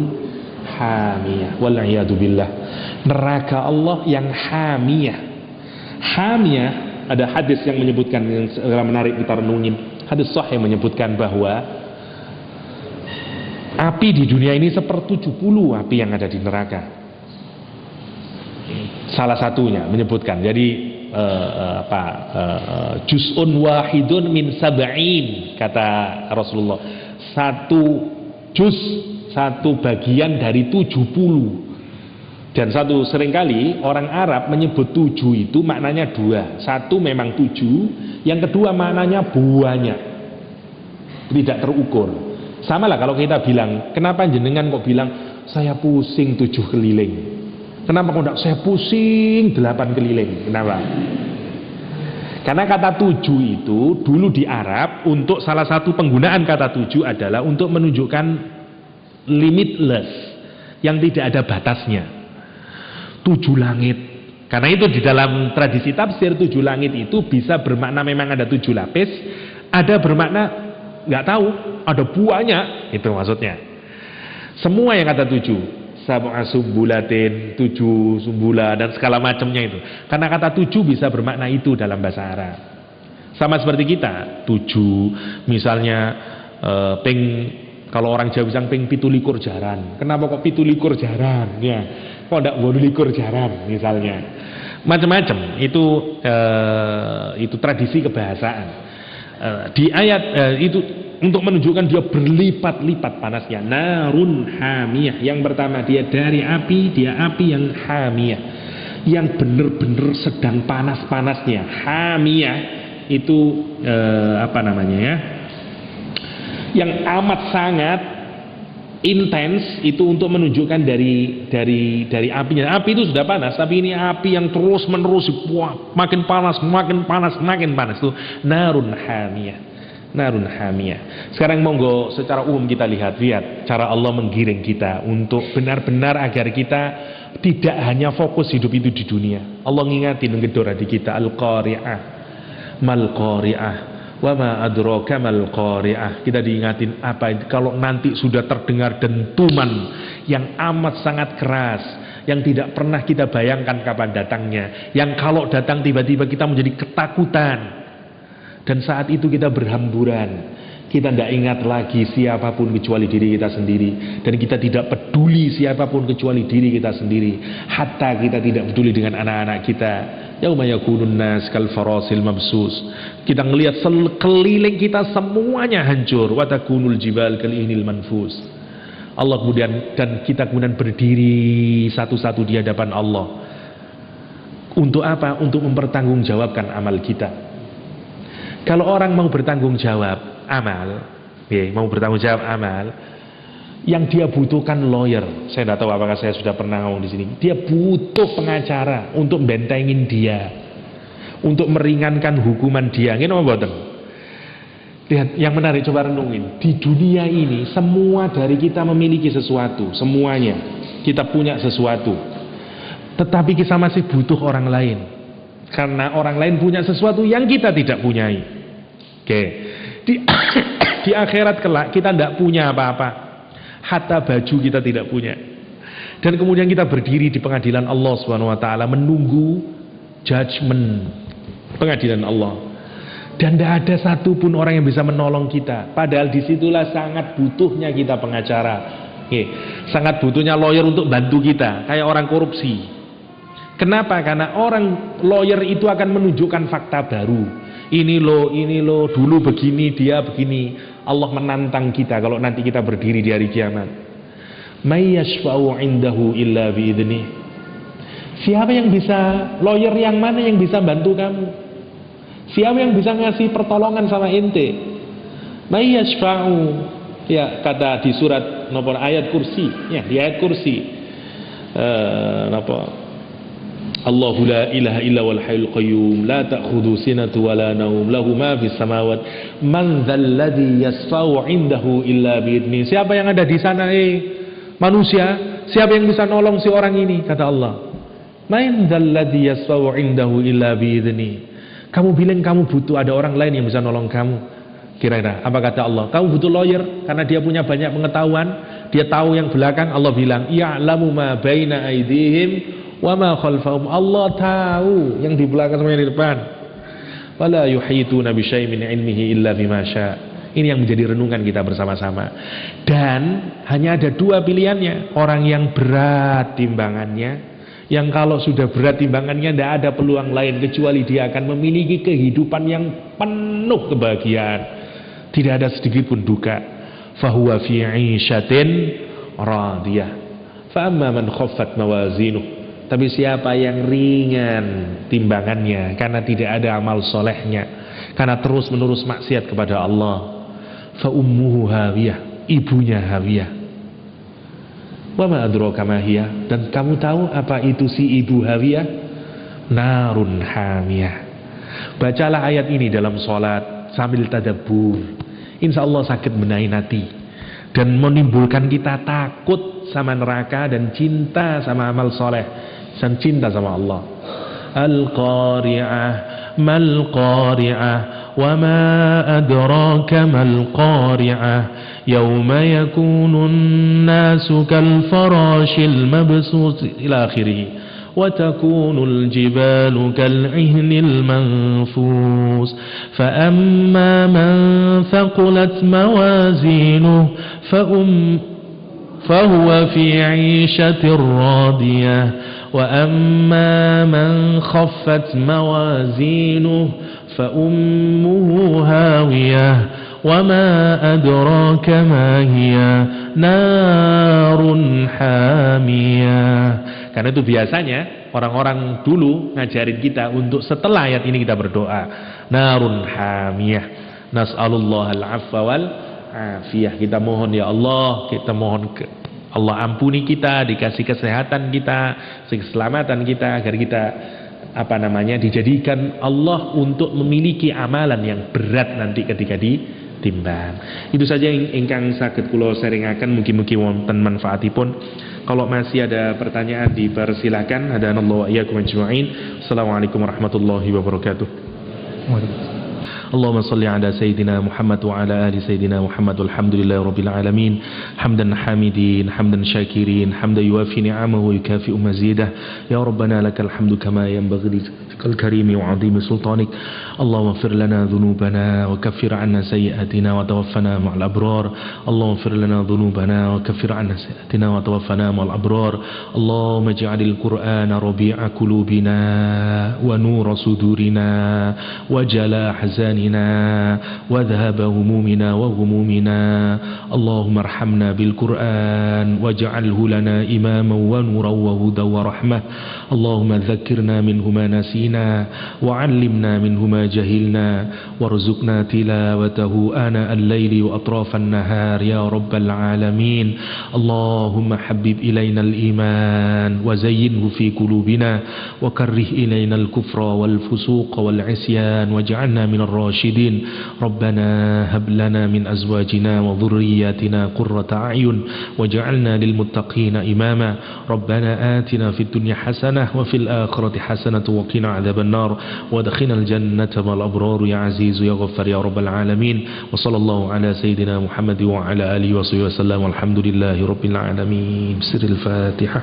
hamiyah. Wal iyadu billah. Neraka Allah yang hamiyah. Hamiyah, ada hadis yang menyebutkan, yang menarik kita renungin. Hadis sahih menyebutkan bahwa api di dunia ini 1/70 api yang ada di neraka. Salah satunya menyebutkan. Jadi juz'un wahidun min sab'in kata Rasulullah. Satu bagian dari 70. Dan seringkali orang Arab menyebut 7 itu maknanya 2. Satu memang 7, yang kedua maknanya banyak. Tidak terukur. Sama lah kalau kita bilang, kenapa jenengan kok bilang saya pusing 7 keliling? Kenapa kok enggak saya pusing 8 keliling? Kenapa? Karena kata 7 itu dulu di Arab, untuk salah satu penggunaan kata 7 adalah untuk menunjukkan limitless, yang tidak ada batasnya. 7 langit. Karena itu di dalam tradisi tafsir 7 langit itu bisa bermakna memang ada 7 lapis, ada bermakna nggak tahu, ada buahnya, itu maksudnya. Semua yang kata 7, sab'a sumbulatin, 7 sumbula dan segala macamnya itu. Karena kata 7 bisa bermakna itu dalam bahasa Arab. Sama seperti kita, 7 misalnya kalau orang Jawa bilang ping 17 jaran. Kenapa kok 17 jaran? Ya, kok ndak 18 jaran misalnya. Macam-macam itu tradisi kebahasaan. Di ayat itu untuk menunjukkan dia berlipat-lipat panasnya. Narun hamiyah. Yang pertama dia dari api, dia api yang hamiyah, yang benar-benar sedang panas-panasnya. Hamiyah itu apa namanya ya? Yang amat sangat intens, itu untuk menunjukkan dari apinya. Api itu sudah panas, tapi ini api yang terus menerus, wah, makin panas, makin panas, makin panas. Itu narun hamiyah. Narun hamiyah. Sekarang monggo secara umum kita lihat cara Allah menggiring kita untuk benar-benar agar kita tidak hanya fokus hidup itu di dunia. Allah ngingatin, ngedor hati kita, al-qari'ah, mal qari'ah, wa ma adraka mal qari'ah. Kita diingatin apa kalau nanti sudah terdengar dentuman yang amat sangat keras, yang tidak pernah kita bayangkan kapan datangnya, yang kalau datang tiba-tiba kita menjadi ketakutan, dan saat itu kita berhamburan. Kita tidak ingat lagi siapapun kecuali diri kita sendiri, dan kita tidak peduli siapapun kecuali diri kita sendiri. Hatta kita tidak peduli dengan anak-anak kita. Yauma yakunun nas kal farasil mabsus. Kita ngelihat sekeliling kita semuanya hancur. Wa takunul jibal kal ihnil manfus. Allah kemudian, dan kita kemudian berdiri satu-satu di hadapan Allah. Untuk apa? Untuk mempertanggungjawabkan amal kita. Kalau orang mau bertanggung jawab amal, mau bertanggung jawab amal, yang dia butuhkan lawyer. Saya tidak tahu apakah saya sudah pernah ngomong di sini. Dia butuh pengacara untuk bentengin dia, untuk meringankan hukuman dia. Ini apa boten? Lihat yang menarik, coba renungin. Di dunia ini semua dari kita memiliki sesuatu, semuanya kita punya sesuatu. Tetapi kita masih butuh orang lain, karena orang lain punya sesuatu yang kita tidak punyai. Di akhirat kelak kita tidak punya apa-apa, hatta baju kita tidak punya. Dan kemudian kita berdiri di pengadilan Allah SWT menunggu judgment pengadilan Allah, dan tidak ada satupun orang yang bisa menolong kita. Padahal disitulah sangat butuhnya kita pengacara, sangat butuhnya lawyer untuk bantu kita. Kayak orang korupsi, kenapa? Karena orang lawyer itu akan menunjukkan fakta baru. Ini loh, dulu begini, dia begini. Allah menantang kita kalau nanti kita berdiri di hari kiamat. May yashfa'u 'indahu illa bi'idnih. Siapa yang bisa, lawyer yang mana yang bisa bantu kamu? Siapa yang bisa ngasih pertolongan sama ente? May yashfa'u, ya kata di surat nomor ayat kursi, ya di ayat kursi. Allahu la ilaha illa wal hayyul qayyum la ta'khudhu sinatu wa la naum lahu ma fis samawati man dzal ladzi yasfa'u 'indahu illa bi'idzni. Siapa yang ada di sana manusia, siapa yang bisa nolong si orang ini? Kata Allah, man dzal ladzi yasfa'u 'indahu illa bi'idzni. Kamu bilang kamu butuh ada orang lain yang bisa nolong kamu. Kira-kira apa kata Allah? Kamu butuh lawyer karena dia punya banyak pengetahuan, dia tahu yang belakang. Allah bilang ya'lamu ma baina aydihim wa ma khalfahum. Allah tahu yang di belakang sama yang di depan. Wala yuhituna bi syai'in min ilmihi illa bima syaa. Ini yang menjadi renungan kita bersama-sama. Dan hanya ada dua pilihannya. Orang yang berat timbangannya, yang kalau sudah berat timbangannya tidak ada peluang lain kecuali dia akan memiliki kehidupan yang penuh kebahagiaan, tidak ada sedikit pun duka. Fahuwa fi 'ishatin radiyah. Fa amma man khaffat mawazinuh. Tapi siapa yang ringan timbangannya karena tidak ada amal solehnya, karena terus menerus maksiat kepada Allah, fa ummuhu hawiyah, ibunya hawiyah. Wa ma adraka ma hiya, dan kamu tahu apa itu si ibu hawiyah? Narun hamiyah. Bacalah ayat ini dalam sholat sambil tadabbur, insya Allah sakit benahi hati dan menimbulkan kita takut sama neraka dan cinta sama amal soleh dan cinta sama Allah. Al-qari'ah mal qari'ah wa ma adraka mal qari'ah yauma yakunun nasu kal farashil mabsus ila akhirih وتكون الجبال كالعهن المنفوس فأما من ثقلت موازينه فهو في عيشة راضية وأما من خفت موازينه فأمه هاوية وما أدراك ما هي نار حامية. Karena itu biasanya orang-orang dulu ngajarin kita untuk setelah ayat ini kita berdoa narun hamiyah nas'alullah al-afwa wal afiyah. Kita mohon ya Allah, kita mohon Allah ampuni kita, dikasih kesehatan kita, keselamatan kita, agar kita dijadikan Allah untuk memiliki amalan yang berat nanti ketika ditimbang. Itu saja ingkang saged kula sharingaken, mugi-mugi wonten manfaatipun. Kalau masih ada pertanyaan dipersilakan. Hadanallahu wa iyyakum ajma'in. Assalamualaikum warahmatullahi wabarakatuh. اللهم صل على سيدنا محمد وعلى آل سيدنا محمد والحمد لله رب العالمين حمدا حامدين حمدا شاكرين حمدا يوافي نعمه ويكافئ مزيده يا ربنا لك الحمد كما ينبغي لجلالك الكريم وعظيم سلطانك اللهم اغفر لنا ذنوبنا وكفر عنا سيئاتنا وتوفنا مع الأبرار اللهم اغفر لنا ذنوبنا وكفر عنا سيئاتنا وتوفنا مع الأبرار اللهم اجعل القرآن ربيع قلوبنا ونور صدورنا وجلاء حزاننا وذهب همومنا وغمومنا اللهم ارحمنا بالقرآن واجعله لنا إماما ونورا وهدى ورحمة اللهم ذكرنا منه ما نسينا وعلمنا منه ما جهلنا وارزقنا تلاوته آناء الليل وأطراف النهار يا رب العالمين اللهم حبب إلينا الإيمان وزينه في قلوبنا وكره إلينا الكفر والفسوق والعصيان واجعلنا من الراشدين ربنا هب لنا من أزواجنا وذرياتنا قرة أعين واجعلنا للمتقين إماما ربنا آتنا في الدنيا حسنة وفي الآخرة حسنة وقنا عذاب النار وادخلنا الجنة مع الأبرار يا عزيز يا غفار يا رب العالمين وصلى الله على سيدنا محمد وعلى آله وصحبه وسلم والحمد لله رب العالمين. بسر الفاتحة.